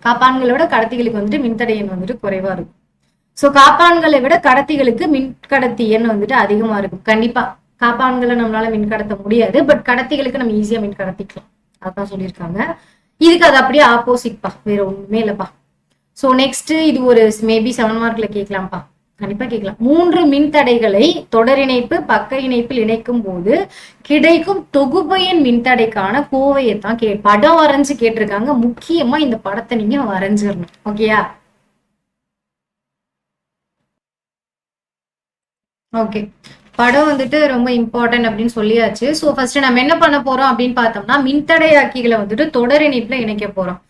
[SPEAKER 1] காப்பான்களோட கடத்திகளுக்கு வந்துட்டு மின்தடை எண் வந்துட்டு குறைவா இருக்கும். சோ காப்பான்களை விட கடத்திகளுக்கு மின்கடத்தி எண் வந்துட்டு அதிகமா இருக்கும். கண்டிப்பா காப்பான்களை நம்மளால மின் கடத்த முடியாது, பட் கடத்திகளுக்கு நம்ம ஈஸியா மின் கடத்திக்கலாம், அதான் சொல்லியிருக்காங்க. இதுக்கு அது அப்படியே ஆப்போசிட்பா, வேற ஒண்ணுமே இல்லப்பா. சோ நெக்ஸ்ட் இது ஒரு மேபி 7 மார்க்ல கேட்கலாம்ப்பா, கண்டிப்பா கேட்கலாம். 3 மின்தடைகளை தொடர் இணைப்பு பக்க இணைப்பில் இணைக்கும் போது கிடைக்கும் தொகுபயன் மின்தடைக்கான கோவையத்தான் படம் வரைஞ்சு கேட்டிருக்காங்க. முக்கியமா இந்த படத்தை நீங்க வரைஞ்சிடணும், ஓகேயா? ஓகே, படம் வந்துட்டு ரொம்ப இம்பார்ட்டன்ட் அப்படின்னு சொல்லியாச்சு. ஸோ ஃபர்ஸ்ட் நம்ம என்ன பண்ண போறோம் அப்படின்னு பார்த்தோம்னா மின்தடையாக்கிகளை வந்துட்டு தொடர் இணைப்புல இணைக்க போறோம்.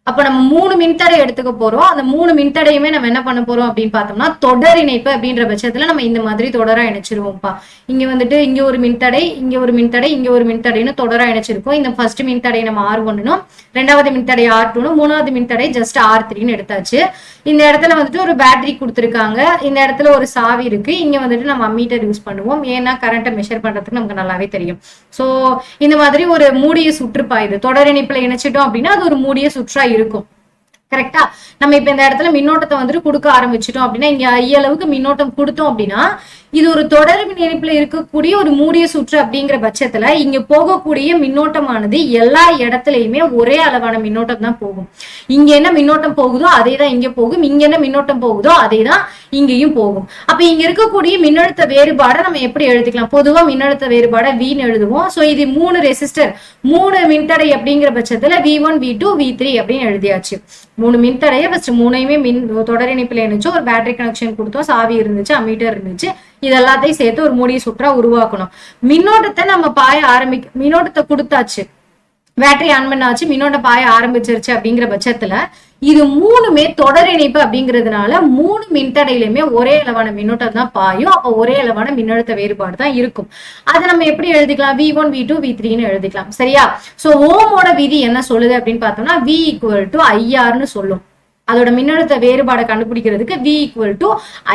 [SPEAKER 1] அப்ப நம்ம 3 மின்தடை எடுத்துக்க போறோம். அந்த 3 மின்தடையுமே நம்ம என்ன பண்ண போறோம் அப்படின்னு பார்த்தோம்னா தொடர் இணைப்பு அப்படின்ற பட்சத்துல நம்ம இந்த மாதிரி தொடரா இணைச்சிருவோம்ப்பா. இங்க வந்துட்டு இங்க ஒரு மின்தடை, இங்க ஒரு மின்தடை, இங்க ஒரு மின்தடைன்னு தொடரா இணைச்சிருக்கோம். இந்த ஃபர்ஸ்ட் மின்தடை நம்ம R1னும், ரெண்டாவது மின்தடை R2னும், மூணாவது மின்தடை ஜஸ்ட் R3ன்னு எடுத்தாச்சு. இந்த இடத்துல வந்துட்டு ஒரு பேட்டரி கொடுத்துருக்காங்க, இந்த இடத்துல ஒரு சாவி இருக்கு. இங்க வந்துட்டு நம்ம அம்மீட்டர் யூஸ் பண்ணுவோம், ஏன்னா கரண்ட்டை மெஷர் பண்றதுக்கு நமக்கு நல்லாவே தெரியும். சோ இந்த மாதிரி ஒரு மூடிய சுற்றுப்பா, இது தொடர் இணைப்புல இணைச்சிட்டோம் அப்படின்னா அது ஒரு மூடிய சுற்றா இருக்கும். கரெக்டா? நம்ம இப்ப இந்த இடத்துல மின்னோட்டத்தை வந்துட்டு கொடுக்க ஆரம்பிச்சிட்டோம் அப்படின்னா, இங்க அளவுக்கு மின்னோட்டம் கொடுத்தோம் அப்படின்னா இது ஒரு தொடர் இணைப்புல இருக்கக்கூடிய ஒரு மூடிய சுற்று அப்படிங்கிற பட்சத்துல இங்க போகக்கூடிய மின்னோட்டமானது எல்லா இடத்துலயுமே ஒரே அளவான மின்னோட்டம் தான் போகும். இங்க என்ன மின்னோட்டம் போகுதோ அதே தான் இங்க போகும், இங்க என்ன மின்னோட்டம் போகுதோ அதே தான் இங்கேயும் போகும். அப்ப இங்க இருக்கக்கூடிய மின்னழுத்த வேறுபாடை நம்ம எப்படி எழுதிக்கலாம்? பொதுவா மின்னழுத்த வேறுபாடை Vன்னு எழுதுவோம். சோ இது 3 ரெசிஸ்டர், 3 மின்தடை அப்படிங்கிற பட்சத்துல V1 V2 V3 அப்படின்னு எழுதியாச்சு. 3 மின்தடைய ஃபர்ஸ்ட் 3யுமே தொடர் இணைப்புல இணைச்சு ஒரு பேட்டரி கனெக்ஷன் கொடுத்தோம், சாவி இருந்துச்சு, அம்மீட்டர் இருந்துச்சு. இது எல்லாத்தையும் சேர்த்து ஒரு மூடிய சுற்றா உருவாக்கணும். மின்னோட்டத்தை நம்ம மின்னோட்டத்தை கொடுத்தாச்சு, பேட்டரி ஆன் பண்ணாச்சு, மின்னோட்டம் பாய ஆரம்பிச்சிருச்சு அப்படிங்கிற பட்சத்துல இது 3மே தொடர் இணைப்பு அப்படிங்கிறதுனால 3 மின்தடையிலுமே ஒரே அளவான மின்னோட்டம் தான் பாயும். அப்ப ஒரே அளவான மின்னழுத்த வேறுபாடு தான் இருக்கும். அதை நம்ம எப்படி எழுதிக்கலாம்? V1 V2 V3ன்னு எழுதிக்கலாம், சரியா? சோ ஓமோட விதி என்ன சொல்லுது அப்படின்னு பார்த்தோம்னா V = IRன்னு சொல்லும். அதோட மின்னழுத்த வேறுபாடை கண்டுபிடிக்கிறதுக்கு V ஈக்குவல் டு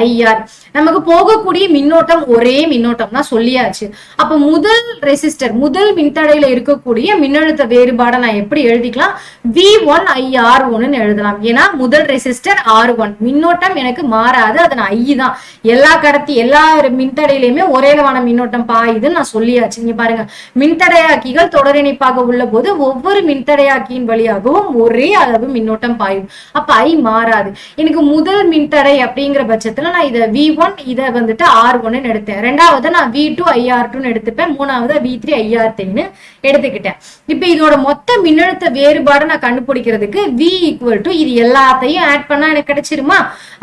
[SPEAKER 1] IR. நமக்கு போகக்கூடிய மின்னோட்டம் ஒரே மின்னோட்டம் தான் சொல்லியாச்சு. அப்ப முதல் ரெசிஸ்டர் முதல் மின்தடையில இருக்கக்கூடிய மின்னழுத்த வேறுபாடை நான் எப்படி எழுதிக்கலாம்? V1 IR1 எழுதலாம். ஏன்னா முதல் ரெசிஸ்டர் R1 மின்னோட்டம் எனக்கு மாறாது, அது நான் I தான். எல்லா கடத்தி எல்லா மின்தடையிலுமே ஒரே அளவான மின்னோட்டம் பாயுதுன்னு நான் சொல்லியாச்சு. நீங்க பாருங்க, மின்தடையாக்கிகள் தொடர் இணைப்பாக உள்ள போது ஒவ்வொரு மின்தடையாக்கியின் வழியாகவும் ஒரே அளவு மின்னோட்டம் பாயும். அப்ப I மாறாது. எனக்கு முதல் மின்தடை அப்படிங்கிற பட்சத்துல நான் இதை V1 இதை வந்துட்டு R1 எடுத்தேன். ரெண்டாவது நான் V2 IR2 எடுத்துப்பேன். மூணாவது V3 IR3 எடுத்துக்கிட்டேன். இப்ப இதோட மொத்த மின்னழுத்த வேறுபாடு நான் கண்டுபிடிக்கிறதுக்கு V ஈக்குவல் டு இது எல்லாத்தையும் ஆட் பண்ணா எனக்கு கிடைச்சிருமா?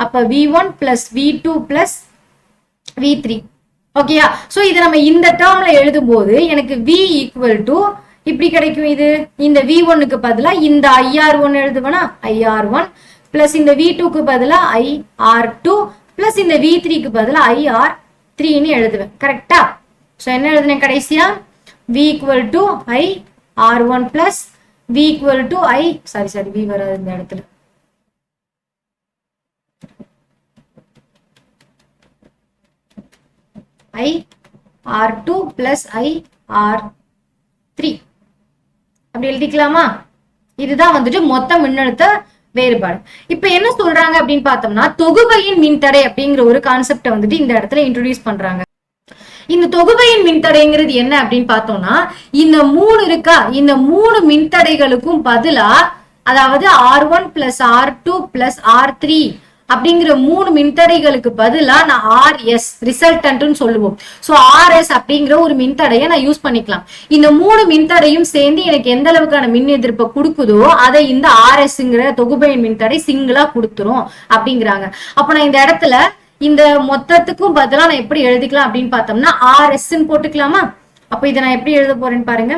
[SPEAKER 1] அப்ப V1 plus V2 plus V3. ஓகேயா? சோ இதை நம்ம இந்த டேர்ம்ல எழுதும் போது எனக்கு V ஈக்குவல் டு இப்படி கிடைக்கும். இது இந்த V1க்கு பதிலா இந்த IR1 எழுதுவேனா, IR1 பிளஸ் இந்த V2க்கு பதிலா IR2 பிளஸ் இந்த V3க்கு பதிலா IR3 எழுதுவேன். கரெக்டா? சோ என்ன எழுதுனேன் கடைசியா? V equal to IR1 plus V equal to V வராது இந்த இடத்துல, IR2 பிளஸ் IR3 அப்படி எழுதிக்கலாமா? இதுதான் வந்துட்டு மொத்த மின்னழுத்த வேறுபாடு. இப்ப என்ன சொல்றாங்க அப்படின்னு பார்த்தோம்னா, தொகுபையின் மின்தடை அப்படிங்கிற ஒரு கான்செப்டை வந்துட்டு இந்த இடத்துல இன்ட்ரோடியூஸ் பண்றாங்க. இந்த தொகுபையின் மின்தடைங்கிறது என்ன அப்படின்னு பார்த்தோம்னா, இந்த 3 இருக்கா, இந்த 3 மின்தடைகளுக்கும் பதிலா, அதாவது R1 plus R2 plus R3 அப்படிங்கிற 3 மின்தடைகளுக்கு பதிலா நான் RS ரிசல்டன்ட்னு சொல்லுவோம். சோ RS அப்படிங்கிற ஒரு மின்தடையை நான் யூஸ் பண்ணிக்கலாம். இந்த 3 மின்தடையும் சேர்ந்து எனக்கு எந்த அளவுக்கான மின் எதிர்ப்பை கொடுக்குதோ அதை இந்த RSங்கிற தொகுபையின் மின்தடை சிங்கிளா கொடுத்துரும் அப்படிங்கிறாங்க. அப்ப நான் இந்த இடத்துல இந்த மொத்தத்துக்கும் பதிலா நான் எப்படி எழுதிக்கலாம் அப்படின்னு பார்த்தோம்னா RSன்னு போட்டுக்கலாமா? அப்ப இதை நான் எப்படி எழுத போறேன்னு பாருங்க,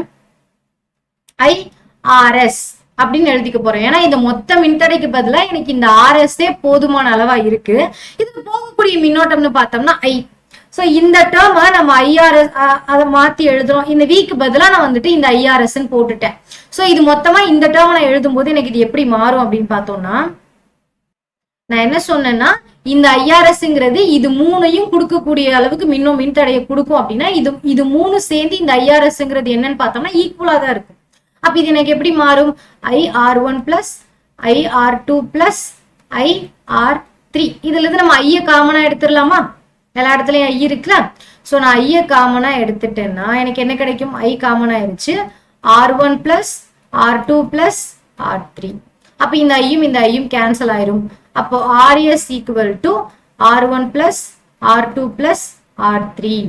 [SPEAKER 1] IRS அப்படின்னு எழுதிக்க போறேன். ஏன்னா இந்த மொத்த மின்தடைக்கு பதிலா எனக்கு இந்த RSே போதுமான அளவா இருக்கு. இது போகக்கூடிய மின்னோட்டம்னு பார்த்தோம்னா I. சோ இந்த டேர்மை நம்ம IRS அதை மாத்தி எழுதுறோம். இந்த Vக்கு பதிலா நான் வந்துட்டு இந்த IRSன்னு போட்டுட்டேன். சோ இது மொத்தமா இந்த டேர்மை நான் எழுதும் போது எனக்கு இது எப்படி மாறும் அப்படின்னு பார்த்தோம்னா, நான் என்ன சொன்னேன்னா இந்த IRSங்கிறது இது 3ஐயும் கொடுக்கக்கூடிய அளவுக்கு மின்தடையை கொடுக்கும் அப்படின்னா இது 3 சேர்ந்து இந்த IRSங்கிறது என்னன்னு பார்த்தோம்னா ஈக்குவலா தான் இருக்கும். அப்ப இது எனக்கு எப்படி மாறும்? IR1 plus IR2 plus IR3. இதுல இருந்து நம்ம ஐய காமனா எடுத்துடலாமா? எல்லா இடத்துலயும் ஐ இருக்குல்ல. சோ நான் ஐய காமனா எடுத்துட்டேன்னா எனக்கு என்ன கிடைக்கும்? I காமனா ஆயிடுச்சு. R1 plus R2 plus R3. அப்ப இந்த ஐயும் கேன்சல் ஆயிரும். அப்போ RS equal to R1 plus R2 plus R3.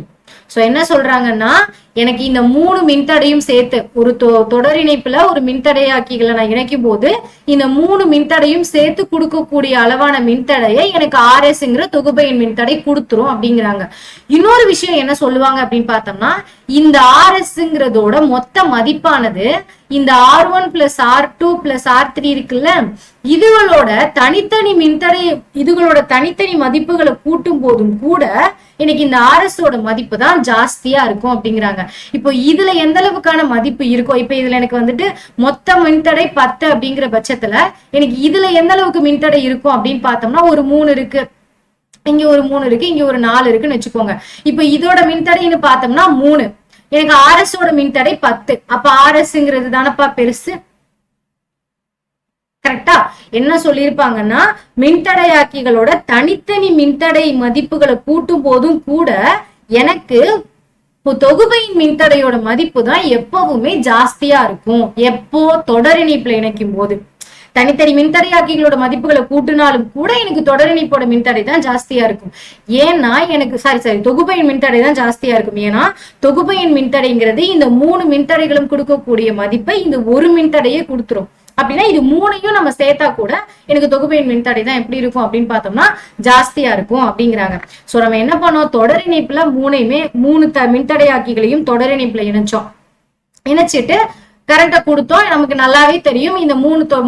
[SPEAKER 1] So என்ன சொல்றாங்கன்னா, எனக்கு இந்த 3 மின்தடையும் சேர்த்து ஒரு தொடர் இணைப்புல ஒரு மின்தடையாக்கிகளை நான் இணைக்கும் போது இந்த 3 மின்தடையும் சேர்த்து கொடுக்கக்கூடிய அளவான மின்தடையை எனக்கு RSங்கிற தொகுபையின் மின்தடை கொடுத்துரும் அப்படிங்கிறாங்க. இன்னொரு விஷயம் என்ன சொல்லுவாங்க அப்படின்னு பார்த்தோம்னா, இந்த RSங்கிறதோட மொத்த மதிப்பானது இந்த R1 plus R2 plus R3 இருக்குல்ல, இதுகளோட தனித்தனி மதிப்புகளை கூட்டும் போதும் கூட எனக்கு இந்த RSோட மதிப்பு தான் ஜாஸ்தியா இருக்கும் அப்படிங்கிறாங்க. இப்போ இதுல எந்த அளவுக்கான மதிப்பு இருக்கும்? இப்ப இதுல எனக்கு வந்துட்டு மொத்த மின்தடை 10 அப்படிங்கிற பட்சத்துல எனக்கு இதுல எந்த அளவுக்கு மின்தடை இருக்கும் அப்படின்னு பார்த்தோம்னா, ஒரு 3 இருக்கு, இங்க ஒரு 3 இருக்கு, இங்க ஒரு 4 இருக்குன்னு வச்சுக்கோங்க. இப்ப இதோட மின்தடைன்னு பார்த்தோம்னா 3, எனக்கு RSோட மின்தடை 10. அப்ப RSங்கிறது தானப்பா பெருசு. கரெக்டா? என்ன சொல்லியிருப்பாங்கன்னா, மின்தடையாக்கிகளோட தனித்தனி மின்தடை மதிப்புகளை கூட்டும் போதும் கூட எனக்கு தொகுபையின் மின்தடையோட மதிப்பு தான் எப்பவுமே ஜாஸ்தியா இருக்கும். எப்போ? தொடர் இணைப்புல இணைக்கும் போது. தனித்தனி மின்தடையாக்கிகளோட மதிப்புகளை கூட்டினாலும் கூட எனக்கு தொடர் இணைப்போட மின்தடை தான் ஜாஸ்தியா இருக்கும். ஏன்னா எனக்கு தொகுபையின் மின்தடை தான் ஜாஸ்தியா இருக்கும். ஏன்னா தொகுபையின் மின்தடைங்கிறது இந்த 3 மின்தடைகளும் கொடுக்கக்கூடிய மதிப்பை இந்த ஒரு மின்தடையே கொடுத்துரும். அப்படின்னா இது 3ஐயும் நம்ம சேர்த்தா கூட எனக்கு தொகுபையின் மின்தடை தான் எப்படி இருக்கும் அப்படின்னு பார்த்தோம்னா ஜாஸ்தியா இருக்கும் அப்படிங்கிறாங்க. சோ நம்ம என்ன பண்ணோம்? தொடர் இணைப்புல 3 மின்தடையாக்கிகளையும் தொடர் இணைப்புல இணைச்சோம். இணைச்சிட்டு கரண்ட்டை கொடுத்தோம். நமக்கு நல்லாவே தெரியும் இந்த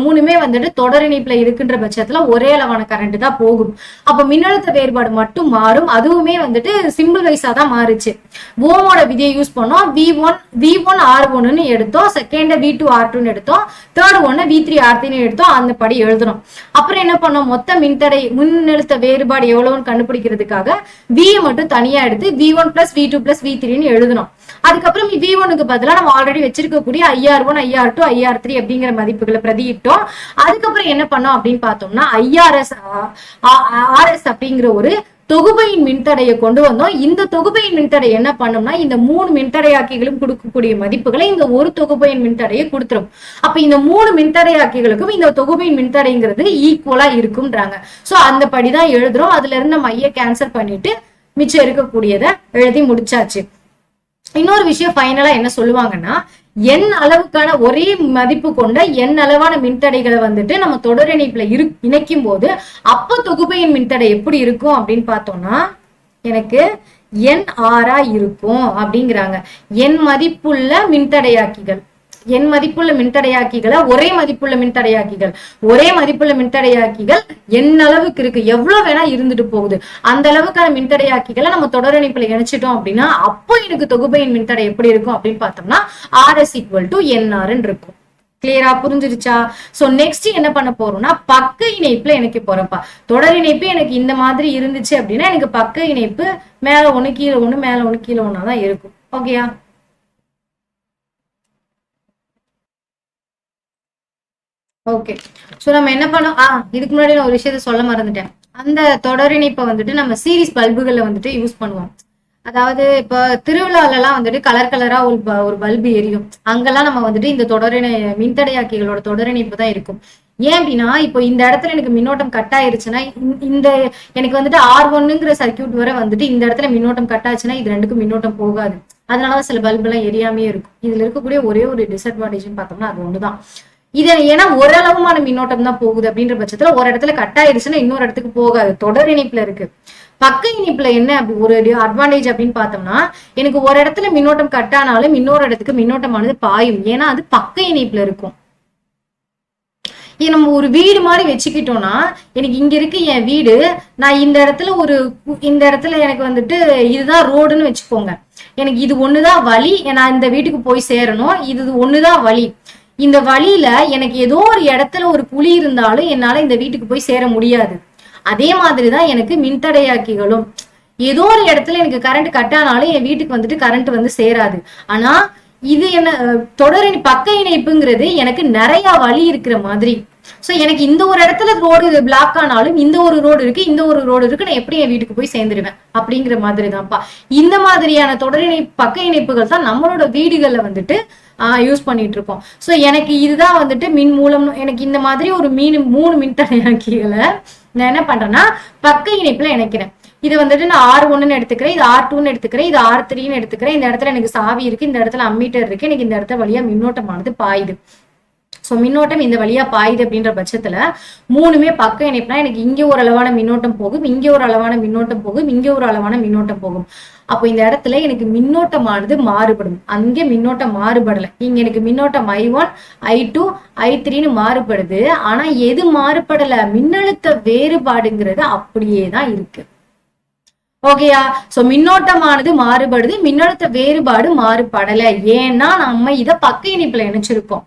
[SPEAKER 1] மூணுமே வந்துட்டு தொடர் இணைப்புல இருக்குன்ற பட்சத்துல ஒரே அளவான கரண்ட் தான் போகும். அப்ப மின்னழுத்த வேறுபாடு மட்டும் மாறும். அதுவுமே வந்துட்டு சிம்பிள் வைஸா தான் மாறுச்சு. ஓமோட விதியை யூஸ் பண்ணோம். V1 R1 எடுத்தோம், செகண்ட் V2 R2 எடுத்தோம், தேர்ட் ஒன்னு V3 R3 எடுத்தோம். அந்த படி எழுதணும். அப்புறம் என்ன பண்ணோம், மொத்த மின்னழுத்த வேறுபாடு எவ்வளவுன்னு கண்டுபிடிக்கிறதுக்காக V மட்டும் தனியா எடுத்து V1 + V2 + V3 எழுதணும். அதுக்கப்புறம் V1க்கு பதிலா நம்ம ஆல்ரெடி வச்சிருக்கக்கூடிய IR1 IR2 IR3 அப்படிங்கிற மதிப்புகளை பிரதியிட்டோம். அதுக்கப்புறம் என்ன பண்ணோம் அப்படின்னு பார்த்தோம்னா RS அப்படிங்கிற ஒரு தொகுபையின் மின்தடையை கொண்டு வந்தோம். இந்த தொகுபையின் மின்தடை என்ன பண்ணோம்னா இந்த 3 மின்தடையாக்கிகளும் கொடுக்கக்கூடிய மதிப்புகளை இந்த ஒரு தொகுபையின் மின்தடையை கொடுத்துரும். அப்ப இந்த 3 மின்தடையாக்கிகளுக்கும் இந்த தொகுபையின் மின்தடைங்கிறது ஈக்குவலா இருக்கும்ன்றாங்க. சோ அந்த படிதான் எழுதுறோம். அதுல இருந்து நம்ம ஐய கேன்சல் பண்ணிட்டு மிச்சம் இருக்கக்கூடியதை எழுதி முடிச்சாச்சு. இன்னொரு விஷயம் ஃபைனலா என்ன சொல்லுவாங்கன்னா, n அளவுக்கான ஒரே மதிப்பு கொண்ட n அளவான மின்தடைகளை வந்துட்டு நம்ம தொடர் இணைப்புல இணைக்கும் போது அப்ப தொகுபையின் மின்தடை எப்படி இருக்கும் அப்படின்னு பார்த்தோம்னா எனக்கு NR இருக்கும் அப்படிங்கிறாங்க. n மதிப்புள்ள மின்தடையாக்கிகள் ஒரே மதிப்புள்ள மின்தடையாக்கிகள் என்ன அளவுக்கு இருக்கு, எவ்வளவு வேணா இருந்துட்டு போகுது, அந்த அளவுக்கான மின்தடையாக்கிகளை நம்ம தொடர் இணைப்புல இணைச்சிட்டோம் அப்படின்னா அப்போ எனக்கு தொகுபையின் மின்தடை எப்படி இருக்கும் அப்படின்னு பார்த்தோம்னா RS = NR இருக்கும். கிளியரா புரிஞ்சிருச்சா? சோ நெக்ஸ்ட் என்ன பண்ண போறோம்னா பக்க இணைப்புல இணைக்க போறோம்ப்பா. தொடர் இணைப்பு எனக்கு இந்த மாதிரி இருந்துச்சு அப்படின்னா எனக்கு பக்க இணைப்பு மேல ஒண்ணு கீழே ஒண்ணு மேல ஒண்ணு கீழே ஒண்ணாதான் இருக்கும். ஓகேயா? ஓகே. சோ நம்ம என்ன பண்ணோம், இதுக்கு முன்னாடி நான் ஒரு விஷயத்த சொல்ல மறந்துட்டேன். அந்த தொடர் இணைப்பை வந்துட்டு நம்ம சீரிஸ் பல்புகள்ல வந்துட்டு யூஸ் பண்ணுவோம். அதாவது இப்ப திருவிழால எல்லாம் வந்துட்டு கலர் கலரா ஒரு பல்பு எரியும். அங்கெல்லாம் நம்ம வந்துட்டு இந்த மின்தடையாக்கிகளோட தொடர் இணைப்பு தான் இருக்கும். ஏன் அப்படின்னா இப்போ இந்த இடத்துல எனக்கு மின்னோட்டம் கட் ஆயிருச்சுன்னா இந்த எனக்கு வந்துட்டு R1ங்கிற சர்க்கியூட் வரை வந்துட்டு இந்த இடத்துல மின்னோட்டம் கட் ஆச்சுன்னா இது ரெண்டுக்கும் மின்னோட்டம் போகாது. அதனாலதான் சில பல்பு எல்லாம் எரியாமே இருக்கும். இதுல இருக்கக்கூடிய ஒரே ஒரு டிஸ்அட்வான்டேஜ் பார்த்தோம்னா அது ஒண்ணுதான். இது ஏன்னா ஓரளவுமான மின்னோட்டம் தான் போகுது அப்படின்ற பட்சத்துல ஒரு இடத்துல கட் ஆயிடுச்சுன்னா இன்னொரு இடத்துக்கு போகாது. தொடர் இணைப்புல இருக்கு. பக்க இணைப்புல என்ன ஒரு அட்வான்டேஜ் அப்படின்னு பார்த்தோம்னா எனக்கு ஒரு இடத்துல மின்னோட்டம் கட் ஆனாலும் இன்னொரு இடத்துக்கு மின்னோட்டமானது பாயும். ஏன்னா அது பக்க இணைப்புல இருக்கும். நம்ம ஒரு வீடு மாதிரி வச்சுக்கிட்டோம்னா எனக்கு இங்க இருக்கு என் வீடு, நான் இந்த இடத்துல எனக்கு வந்துட்டு இதுதான் ரோடுன்னு வச்சுக்கோங்க. எனக்கு இது ஒண்ணுதான் வழி, நான் இந்த வீட்டுக்கு போய் சேரணும், இது ஒண்ணுதான் வழி. இந்த வழியில எனக்கு ஏதோ ஒரு இடத்துல ஒரு குழி இருந்தாலும் என்னால இந்த வீட்டுக்கு போய் சேர முடியாது. அதே மாதிரிதான் எனக்கு மின்தடையாக்கிகளும் ஏதோ ஒரு இடத்துல எனக்கு கரண்ட் கட் ஆனாலும் என் வீட்டுக்கு வந்துட்டு கரண்ட் வந்து சேராது. ஆனா இது என்ன பக்க இணைப்புங்கிறது எனக்கு நிறைய வழி இருக்கிற மாதிரி. சோ எனக்கு இந்த ஒரு இடத்துல ரோடு பிளாக் ஆனாலும் இந்த ஒரு ரோடு இருக்கு, நான் எப்படி என் வீட்டுக்கு போய் சேர்ந்துருவேன் அப்படிங்கிற மாதிரிதான்ப்பா. இந்த மாதிரியான பக்க இணைப்புகள் தான் நம்மளோட வீடுகள்ல வந்துட்டு யூஸ் பண்ணிட்டு இருக்கோம். சோ எனக்கு இதுதான் வந்துட்டு மின் மூலம். எனக்கு இந்த மாதிரி ஒரு 3 மின்தடையாக்கிகளை நான் என்ன பண்றேன்னா பக்க இணைப்புல இணைக்கிறேன். இது வந்துட்டு நான் R1 எடுத்துக்கிறேன், இது R2 எடுத்துக்கிறேன், இது R3 எடுத்துக்கிறேன். இந்த இடத்துல எனக்கு சாவி இருக்கு, இந்த இடத்துல அம்மீட்டர் இருக்கு, எனக்கு இந்த இடத்துல வழியா மின்னோட்டமானது பாயுது. சோ மின்னோட்டம் இந்த வழியா பாயுது அப்படின்ற பட்சத்துல 3மே பக்க இணைப்புனா எனக்கு இங்க ஒரு அளவான மின்னோட்டம் போகும், இங்க ஒரு அளவான மின்னோட்டம் போகும், இங்க ஒரு அளவான மின்னோட்டம் போகும். அப்போ இந்த இடத்துல எனக்கு மின்னோட்டமானது மாறுபடும். அங்கே மின்னோட்டம் மாறுபடல. இங்க எனக்கு மின்னோட்டம் I1 I2 I3 மாறுபடுது. ஆனா எது மாறுபடல, மின்னழுத்த வேறுபாடுங்கிறது அப்படியேதான் இருக்கு. ஓகேயா? சோ மின்னோட்டமானது மாறுபடுது, மின்னழுத்த வேறுபாடு மாறுபடல. ஏன்னா நம்ம இத பக்க இணைப்புல இணைச்சிருக்கோம்.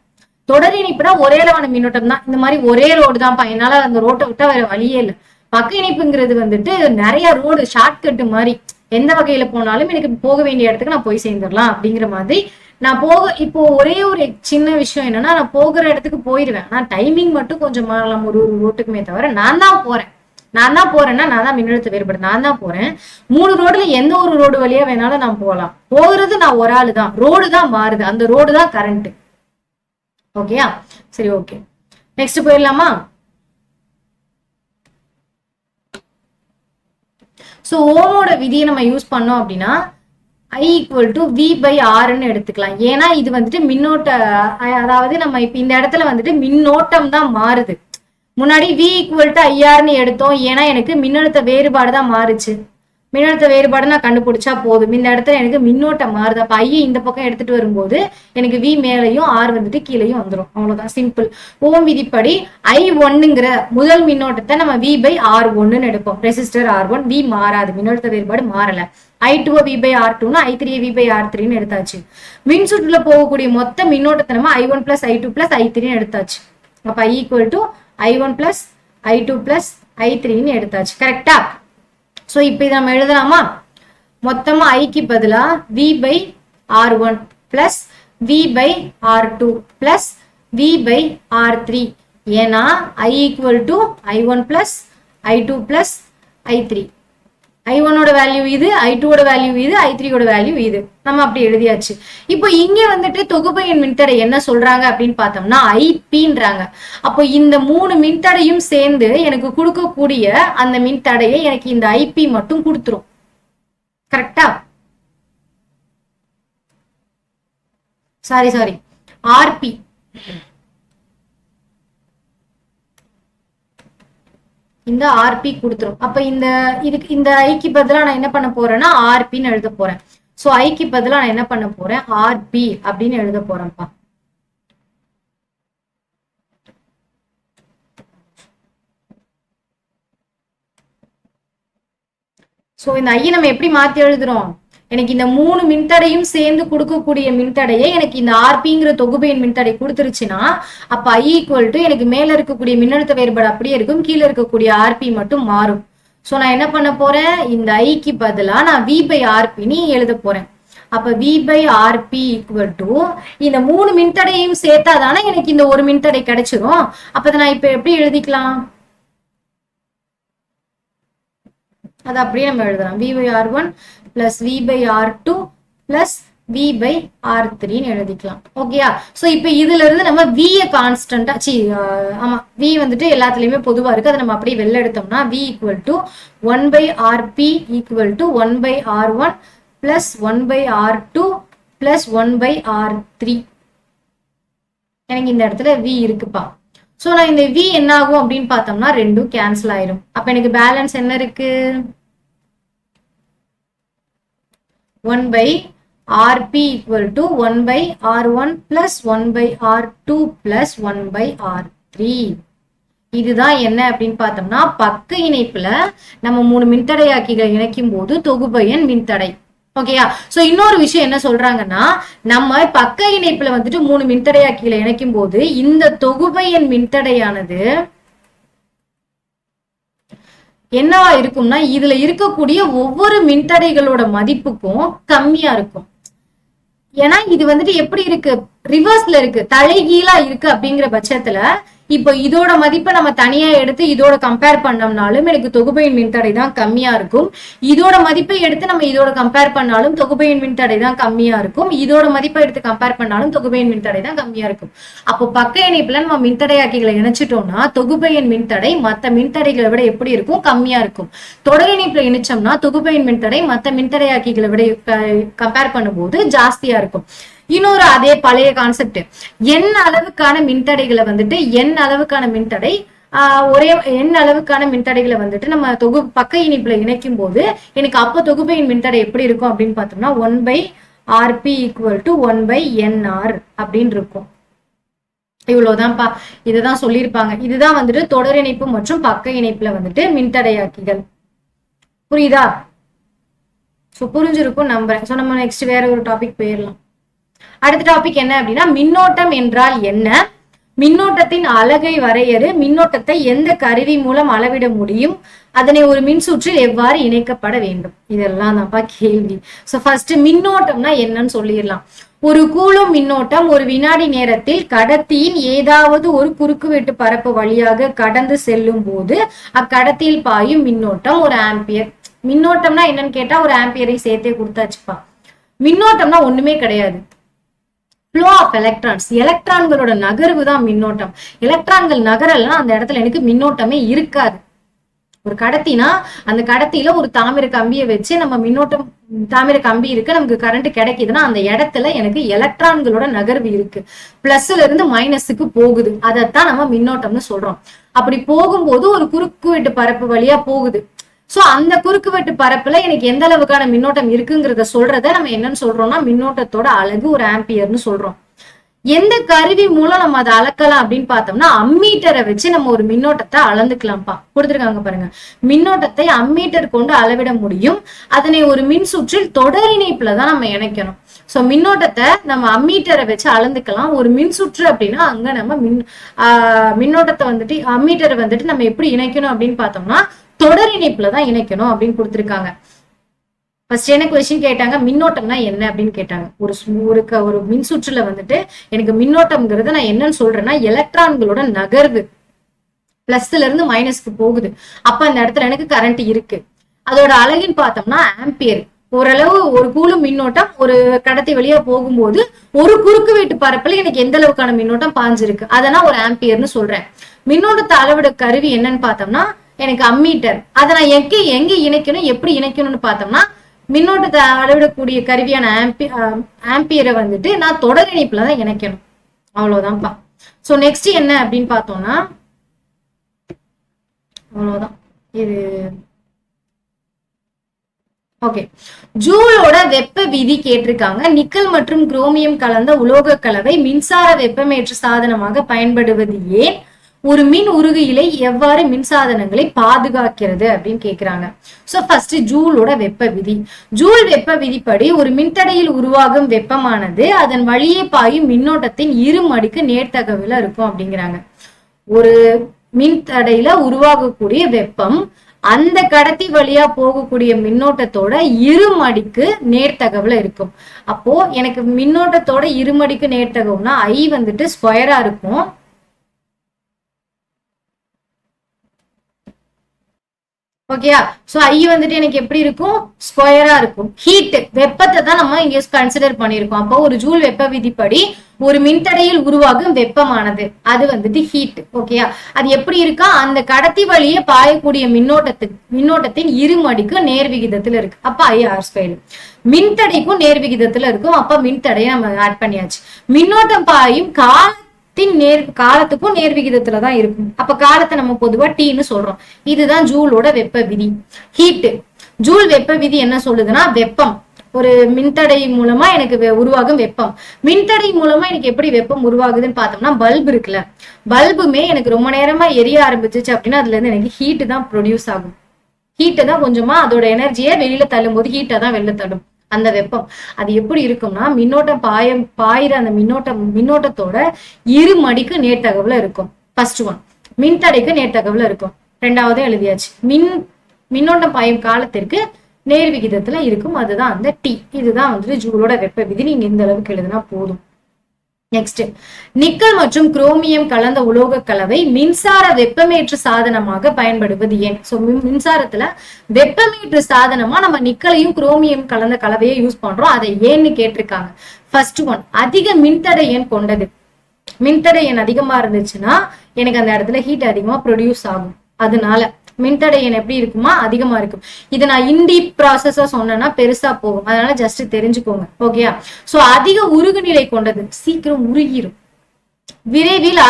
[SPEAKER 1] தொடர் இணைப்புனா ஒரே அளவான மின்னோட்டம் தான். இந்த மாதிரி ஒரே ரோடு தான்ப்பா, என்னால அந்த ரோட்டை விட்டா வேற வழியே இல்லை. பக்க இணைப்புங்கிறது வந்துட்டு நிறைய ரோடு ஷார்ட்கட் மாதிரி, எந்த வகையில போனாலும் எனக்கு போக வேண்டிய இடத்துக்கு நான் போய் சேர்ந்துடலாம் அப்படிங்கிற மாதிரி. நான் இப்போ ஒரே ஒரு சின்ன விஷயம் என்னன்னா, நான் போகிற இடத்துக்கு போயிடுவேன். ஆனா டைமிங் மட்டும் கொஞ்சம் மாறலாம் ஒரு ரோட்டுக்குமே தவிர. நான் தான் போறேன்னா நான் தான் மின்னழுத்த வேறுபாடு நான் தான் போறேன். 3 ரோடுல எந்த ஒரு ரோடு வழியா வேணாலும் நான் போகலாம். போகிறது நான் ஒரு ஆளு தான். ரோடு தான் மாறுது, அந்த ரோடு தான் கரண்ட். ஓகேயா? சரி, ஓகே. நெக்ஸ்ட் போயிடலாமா? சோ ஓமோட விதியை நம்ம யூஸ் பண்ணோம் அப்படின்னா I = V/R எடுத்துக்கலாம். ஏன்னா இது வந்துட்டு மின்னோட்ட, அதாவது நம்ம இப்ப இந்த இடத்துல வந்துட்டு மின்னோட்டம் தான் மாறுது. முன்னாடி V = IR எடுத்தோம், ஏன்னா எனக்கு மின்னழுத்த வேறுபாடு தான் மாறுச்சு. மின்னழுத்த வேறுபாடு நான் கண்டுபிடிச்சா போதும். இந்த இடத்துல எனக்கு மின்னோட்டம் மாறுது. அப்ப ஐ இந்த பக்கம் எடுத்துட்டு வரும்போது எனக்கு வி மேலையும் ஆர் வந்துட்டு கீழேயும் வந்துடும். அவ்வளவுதான், சிம்பிள். ஓம் விதிப்படி I1ங்கிற முதல் மின்னோட்டத்தை நம்ம வி பை R1ன்னு எடுப்போம். ரெசிஸ்டர் R1, வி மாறாது, மின்னழுத்த வேறுபாடு மாறல. I2 வி பை R2ன்னு I3 வி பை R3ன்னு எடுத்தாச்சு. மின் சுற்றுல போகக்கூடிய மொத்த மின்னோட்டத்தை நம்ம I1 பிளஸ் I2 பிளஸ் I3ன்னு எடுத்தாச்சு. அப்ப I equal to I1 plus I2 plus I3ன்னு எடுத்தாச்சு. கரெக்டா? சோ இப்ப இதை நம்ம எழுதலாமா? மொத்தமா ஐக்கு பதிலா V by R1 plus V by R2 plus V by R3. ஏன்னா I equal to I1 plus I2 plus I3. I1 ஓட வேல்யூ இது, I2 ஓட வேல்யூ இது, I3 ஓட வேல்யூ இது. நம்ம அப்படி எழுதியாச்சு. இப்போ இங்க வந்துட்டு தொகுபையின் மின்தடை என்ன சொல்றாங்க அப்படின்னு பார்த்தோம்னா ஐபின்றாங்க. அப்போ இந்த 3 மின்தடையும் சேர்ந்து எனக்கு கொடுக்கக்கூடிய அந்த மின்தடையை எனக்கு இந்த ஐபி மட்டும் கொடுத்துரும். கரெக்டா? Sorry RB. இந்த ஆர்பி கொடுத்துரும். அப்ப இதுக்கு இந்த ஐக்கு பதிலா நான் என்ன பண்ண போறேன்னா ஆர்பின்னு எழுத போறேன். சோ ஐக்கு பதிலா நான் என்ன பண்ண போறேன், ஆர்பி அப்படின்னு எழுத போறேன்ப்பா. சோ இந்த ஐயை நம்ம எப்படி மாத்தி எழுதுறோம், எனக்கு இந்த 3 மின்தடையும் சேர்ந்து கொடுக்கக்கூடிய மின்தடையை எனக்கு இந்த ஆர்பிங்கிற தொகுபையின் மின்தடை கொடுத்துருச்சுன்னா அப்ப ஐ ஈக்குவல் டு எனக்கு மேல இருக்கக்கூடிய மின்னழுத்த வேறுபாடு அப்படியே இருக்கும், கீழே இருக்கக்கூடிய ஆர்பி மட்டும் மாறும். சோ நான் என்ன பண்ண போறேன், இந்த ஐக்கு பதிலா நான் வி பை ஆர்பின்னு எழுத போறேன். அப்ப V by RP equal to இந்த 3 மின்தடையும் சேர்த்தாதானே எனக்கு இந்த ஒரு மின்தடை கிடைச்சிரும். அப்ப நான் இப்ப எப்படி எழுதிக்கலாம், அது அப்படியே நம்ம எழுதலாம். V by R1 plus V by R2 plus V by R3ன்னு எழுதிக்கலாம். ஓகேயா? சோ இப்ப இதுல இருந்து நம்ம v கான்ஸ்டன்டா ஆமா v வந்துட்டு எல்லாத்துலயுமே பொதுவா இருக்கு, அதை நம்ம அப்படியே வெளில எடுத்தோம்னா v equal to 1 by RP equal to 1 by R1 plus 1 by R2 plus 1 by R3. எனக்கு இந்த இடத்துல v இருக்குப்பா. சோ நான் இந்த v என்ன ஆகும் அப்படின்னு பார்த்தோம்னா ரெண்டும் கேன்சல் ஆயிரும். அப்ப எனக்கு பேலன்ஸ் என்ன இருக்கு, 1 by RP equal to 1 by R1 plus 1 by R2 plus 1 by R3. இதுதான் என்ன அப்படின்னு பார்த்தோம்னா பக்க இணைப்புல நம்ம 3 மின்தடையாக்கிகள் இணைக்கும் போது தொகுபயன் மின்தடை. ஓகேயா? சோ இன்னொரு விஷயம் என்ன சொல்றாங்கன்னா, நம்ம பக்க இணைப்புல வந்துட்டு 3 மின்தடையாக்கிகளை இணைக்கும் போது இந்த தொகுபயன் மின்தடையானது என்னவா இருக்கும்னா இதுல இருக்கக்கூடிய ஒவ்வொரு மின்தடைகளோட மதிப்புக்கும் கம்மியா இருக்கும். ஏன்னா இது வந்துட்டு எப்படி இருக்கு, ரிவர்ஸ்ல இருக்கு, தலைகீழா இருக்கு. அப்படிங்கிற பட்சத்துல இப்போ இதோட மதிப்பை நம்ம தனியா எடுத்து இதோட கம்பேர் பண்ணோம்னாலும் எனக்கு தொகுபையின் மின்தடை தான் கம்மியா இருக்கும். இதோட மதிப்பை எடுத்து நம்ம இதோட கம்பேர் பண்ணாலும் தொகுபையின் மின்தடை தான் கம்மியா இருக்கும். இதோட மதிப்பை எடுத்து கம்பேர் பண்ணாலும் தொகுபையின் மின்தடை தான் கம்மியா இருக்கும். அப்போ பக்க இணைப்புல நம்ம மின்தடையாக்கிகளை இணைச்சிட்டோம்னா தொகுபையின் மின்தடை மற்ற மின்தடைகளை விட எப்படி இருக்கும், கம்மியா இருக்கும். தொடர் இணைப்புல இணைச்சோம்னா தொகுபையின் மின்தடை மற்ற மின்தடையாக்கிகளை விட கம்பேர் பண்ணும்போது ஜாஸ்தியா இருக்கும். இன்னொரு அதே பழைய கான்செப்ட், என் அளவுக்கான மின்தடைகளை வந்துட்டு என் அளவுக்கான மின்தடை ஒரே என் அளவுக்கான மின்தடைகளை வந்துட்டு நம்ம பக்க இணைப்புல இணைக்கும் போது எனக்கு அப்ப தொகுபையின் மின்தடை எப்படி இருக்கும் அப்படின்னு பார்த்தோம்னா 1 by RP equal to 1 by NR அப்படின்னு இருக்கும். இவ்வளவுதான்ப்பா, இதுதான் சொல்லியிருப்பாங்க. இதுதான் வந்துட்டு தொடர் இணைப்பு மற்றும் பக்க இணைப்புல வந்துட்டு மின்தடையாக்கிகள். புரியுதா? சோ புரிஞ்சிருக்கும் நம்புறேன். சோ நம்ம நெக்ஸ்ட் வேற ஒரு டாபிக் போயிடலாம். அடுத்த டாபிக் என்ன அப்படின்னா மின்னோட்டம் என்றால் என்ன, மின்னோட்டத்தின் அலகை வரையறு, மின்னோட்டத்தை எந்த கருவி மூலம் அளவிட முடியும், அதனை ஒரு மின்சுற்றில் எவ்வாறு இணைக்கப்பட வேண்டும், இதெல்லாம் தான்ப்பா கேள்வி. சோ ஃபர்ஸ்ட் மின்னோட்டம்னா என்னன்னு சொல்லிடலாம். ஒரு கூலும் மின்னோட்டம் ஒரு வினாடி நேரத்தில் கடத்தியின் ஏதாவது ஒரு குறுக்குவெட்டு பரப்பு வழியாக கடந்து செல்லும் போது அக்கடத்தியில் பாயும் மின்னோட்டம் ஒரு ஆம்பியர். மின்னோட்டம்னா என்னன்னு கேட்டா ஒரு ஆம்பியரை சேர்த்தே கொடுத்தாச்சுப்பா. மின்னோட்டம்னா ஒண்ணுமே கிடையாது, ஃப்ளோ ஆஃப் எலக்ட்ரான்ஸ், எலக்ட்ரான்களோட நகர்வு தான் மின்னோட்டம். எலக்ட்ரான்கள் நகரல்லாம் அந்த இடத்துல எனக்கு மின்னோட்டமே இருக்காது. ஒரு கடத்தினா அந்த கடத்தியில ஒரு தாமிர கம்பியை வச்சு நம்ம மின்னோட்டம், தாமிர கம்பி இருக்கு, நமக்கு கரண்ட் கிடைக்குதுன்னா அந்த இடத்துல எனக்கு எலக்ட்ரான்களோட நகர்வு இருக்கு, பிளஸ்ல இருந்து மைனஸுக்கு போகுது, அதைத்தான் நம்ம மின்னோட்டம்னு சொல்றோம். அப்படி போகும்போது ஒரு குறுக்குவெட்டு பரப்பு வழியா போகுது. சோ அந்த குறுக்குவெட்டு பரப்புல எனக்கு எந்த அளவுக்கான மின்னோட்டம் இருக்குங்கிறத சொல்றத நம்ம என்னன்னு சொல்றோம்னா மின்னோட்டத்தோட அலகு ஒரு ஆம்பியர்னு சொல்றோம். எந்த கருவி மூலம் நம்ம அதை அளக்கலாம் அப்படின்னு பார்த்தோம்னா அம்மீட்டரை வச்சு நம்ம ஒரு மின்னோட்டத்தை அளந்துக்கலாம்ப்பா. கொடுத்துருக்காங்க பாருங்க, மின்னோட்டத்தை அம்மீட்டர் கொண்டு அளவிட முடியும். அதனை ஒரு மின் சுற்றில் தொடர் இணைப்புல தான் நம்ம இணைக்கணும். சோ மின்னோட்டத்தை நம்ம அம்மீட்டரை வச்சு அளந்துக்கலாம். ஒரு மின் சுற்று அப்படின்னா அங்க நம்ம மின்னோட்டத்தை வந்துட்டு அம்மீட்டரை வந்துட்டு நம்ம எப்படி இணைக்கணும் அப்படின்னு பார்த்தோம்னா தொடர் இணைப்புல தான் இணைக்கணும் அப்படின்னு கொடுத்துருக்காங்க. ஃபர்ஸ்ட் என்ன கொஸ்டின் கேட்டாங்க, மின்னோட்டம்னா என்ன அப்படின்னு கேட்டாங்க. ஒரு மின் சுற்றுல வந்துட்டு எனக்கு மின்னோட்டம்ங்கிறது நான் என்னன்னு சொல்றேன்னா எலக்ட்ரான்களோட நகர்வு பிளஸ்ல இருந்து மைனஸ்க்கு போகுது. அப்ப அந்த இடத்துல எனக்கு கரண்ட் இருக்கு. அதோட அலகுன்னு பார்த்தோம்னா ஆம்பியர். ஓரளவு ஒரு கூலும் மின்னோட்டம் ஒரு கடத்தி வழியா போகும்போது ஒரு குறுக்கு வெட்டு பரப்புல எனக்கு எந்த அளவுக்கான மின்னோட்டம் பாஞ்சிருக்கு அதெல்லாம் ஒரு ஆம்பியர்னு சொல்றேன். மின்னோட்டத்தை அளவிட கருவி என்னன்னு பார்த்தோம்னா எனக்கு அம்மீட்டர். அதை நான் எங்க இணைக்கணும் எப்படி இணைக்கணும்னு பார்த்தோம்னா மின்னோட்டத்தை அளவிடக்கூடிய கருவியான ஆம்பியரை வந்துட்டு நான் தொடர் இணைப்புல தான் இணைக்கணும். அவ்வளவுதான்ப்பா. சோ நெக்ஸ்ட் என்ன அப்படின்னு பார்த்தோம்னா அவ்வளவுதான் இது. ஓகே, ஜூலோட வெப்ப விதி கேட்டிருக்காங்க. நிக்கல் மற்றும் குரோமியம் கலந்த உலோக கலவை மின்சார வெப்பமேற்று சாதனமாக பயன்படுவது ஏன்? ஒரு மின் உருகியிலை எவ்வாறு மின்சாதனங்களை பாதுகாக்கிறது அப்படின்னு கேக்குறாங்க. சோ ஃபர்ஸ்ட் ஜூலோட வெப்ப விதி. ஜூல் வெப்ப விதிப்படி ஒரு மின்தடையில் உருவாகும் வெப்பமானது அதன் வழியே பாயும் மின்னோட்டத்தின் இரு மடிக்கு நேர்த்தகவுல இருக்கும் அப்படிங்கிறாங்க. ஒரு மின்தடையில உருவாகக்கூடிய வெப்பம் அந்த கடத்தி வழியா போகக்கூடிய மின்னோட்டத்தோட இருமடிக்கு நேர்த்தகவுல இருக்கும். அப்போ எனக்கு மின்னோட்டத்தோட இருமடிக்கு நேர்த்தகவுனா ஐ வந்துட்டு ஸ்கொயரா இருக்கும். ஓகேயா? சோ ஐ வந்துட்டு எனக்கு எப்படி இருக்கும்? ஸ்கொயரா இருக்கும். ஹீட் வெப்பத்தை தான் நம்ம இங்க கன்சிடர் பண்ணிருக்கோம். அப்போ ஒரு ஜூல் வெப்ப விதிப்படி ஒரு மின்தடையில் உருவாகும் வெப்பமானது அது வந்துட்டு ஹீட். ஓகேயா? அது எப்படி இருக்கா? அந்த கடத்தி வழியே பாயக்கூடிய மின்னோட்டத்தின் இருமடிக்கு நேர் விகிதத்துல இருக்கு. அப்ப ஐ ஆர் ஸ்கொயர். மின்தடைக்கும் நேர் விகிதத்துல இருக்கும். அப்ப மின்தடையை நம்ம ஆட் பண்ணியாச்சு. மின்னோட்டம் பாயும் காலத்துக்கும் நேர் விகிதத்துலதான் இருக்கும். அப்ப காலத்தை நம்ம பொதுவா டீன்னு சொல்றோம். இதுதான் ஜூலோட வெப்ப விதி. ஹீட் ஜூல் வெப்ப விதி என்ன சொல்லுதுன்னா வெப்பம் ஒரு மின்தடை மூலமா எனக்கு உருவாகும் வெப்பம். மின்தடை மூலமா எனக்கு எப்படி வெப்பம் உருவாகுதுன்னு பார்த்தோம்னா பல்பு இருக்குல்ல, பல்புமே எனக்கு ரொம்ப நேரமா எரிய ஆரம்பிச்சிச்சு அப்படின்னா அதுல இருந்து எனக்கு ஹீட் தான் ப்ரொடியூஸ் ஆகும். ஹீட்டை தான் கொஞ்சமா அதோட எனர்ஜியை வெளியில தள்ளும் போது ஹீட்டை தான் வெளில தள்ளும் அந்த வெப்பம். அது எப்படி இருக்கும்னா மின்னோட்டம் பாயிற அந்த மின்னோட்டத்தோட இரு மடிக்கு நேர்த்தகவுல இருக்கும். ஃபர்ஸ்ட் ஒன் மின்தடைக்கு நேர்த்தகவுல இருக்கும். ரெண்டாவது எழுதியாச்சு. மின்னோட்டம் பாயும் காலத்திற்கு நேர் விகிதத்துல இருக்கும். அதுதான் அந்த டி. இதுதான் வந்துட்டு ஜூலோட வெப்ப விதி. நீங்க இந்த அளவுக்கு எழுதுனா போதும். நெக்ஸ்ட், நிக்கல் மற்றும் குரோமியம் கலந்த உலோக கலவை மின்சார வெப்பமேற்று சாதனமாக பயன்படுவது ஏன்? சோ மின்சாரத்துல வெப்பமேற்று சாதனமா நம்ம நிக்கலையும் குரோமியம் கலந்த கலவையை யூஸ் பண்றோம். அதை ஏன்னு கேட்டிருக்காங்க. ஃபர்ஸ்ட் ஒன் அதிக மின்தடை எண் கொண்டது. மின்தடை எண் அதிகமா இருந்துச்சுன்னா எனக்கு அந்த இடத்துல ஹீட் அதிகமா ப்ரொடியூஸ் ஆகும். அதனால மின்தடை எண் எப்படி இருக்குமா? அதிகமா இருக்கும். இதை நான் இன்டீப் ப்ராசஸா சொன்னேன்னா பெருசா போகும். அதனால ஜஸ்ட் தெரிஞ்சுக்கோங்க. ஓகேயா? சோ அதிக உருகுநிலை கொண்டது, சீக்கிரம் உருகிரும். விரைவில்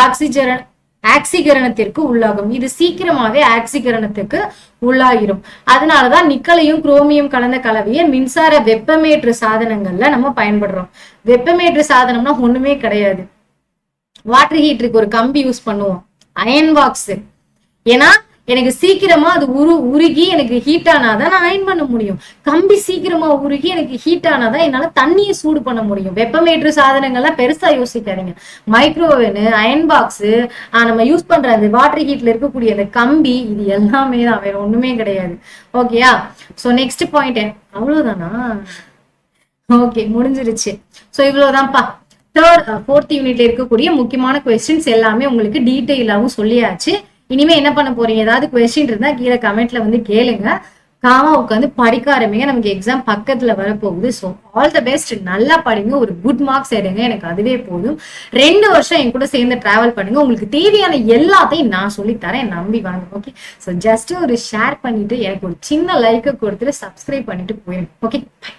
[SPEAKER 1] ஆக்சிகரணத்திற்கு உள்ளாகும். இது சீக்கிரமாவே ஆக்சிகரணத்துக்கு உள்ளாகிரும். அதனாலதான் நிக்கலையும் குரோமியம் கலந்த கலவையை மின்சார வெப்பமேற்று சாதனங்கள்ல நம்ம பயன்படுறோம். வெப்பமேற்று சாதனம்னா ஒண்ணுமே கிடையாது. வாட்டர் ஹீட்டருக்கு ஒரு கம்பி யூஸ் பண்ணுவோம், அயன் பாக்ஸ். ஏன்னா எனக்கு சீக்கிரமா அது உருகி எனக்கு ஹீட் ஆனாதான் நான் அயன் பண்ண முடியும். கம்பி சீக்கிரமா உருகி எனக்கு ஹீட் ஆனாதான் என்னால தண்ணியை சூடு பண்ண முடியும். வெப்பமேற்று சாதனங்கள்லாம் பெருசா யோசிக்காதீங்க. மைக்ரோவேவ், அயன் பாக்ஸ், நம்ம யூஸ் பண்ற அந்த வாட்டர் ஹீட்ல இருக்கக்கூடிய அந்த கம்பி, இது எல்லாமே தான், வேற ஒண்ணுமே கிடையாது. ஓகேயா? சோ நெக்ஸ்ட் பாயிண்ட் அவ்வளவுதானா? ஓகே, முடிஞ்சிருச்சு. சோ இவ்வளவுதான்ப்பா. ஃபோர்த் யூனிட்ல இருக்கக்கூடிய முக்கியமான கொஸ்டின்ஸ் எல்லாமே உங்களுக்கு டீட்டெயிலாவும் சொல்லியாச்சு. இனிமே என்ன பண்ண போறீங்க? ஏதாவது கொஸ்டின் இருந்தா கீழே கமெண்ட்ல வந்து கேளுங்க. காமா உட்காந்து படிக்க ஆரம்பிங்க. நமக்கு எக்ஸாம் பக்கத்துல வரப்போகுது. So all the best. நல்லா படிங்க, ஒரு குட் மார்க்ஸ் எடுங்க. எனக்கு அதுவே போதும். 2 வருஷம் என் கூட சேர்ந்து டிராவல் பண்ணுங்க. உங்களுக்கு தேவையான எல்லாத்தையும் நான் சொல்லித்தரேன், நம்பி வாங்க. ஓகே? ஸோ ஜஸ்ட் ஒரு ஷேர் பண்ணிட்டு எனக்கு ஒரு சின்ன லைக்கை கொடுத்துட்டு சப்ஸ்கிரைப் பண்ணிட்டு போயிருங்க. Okay, by.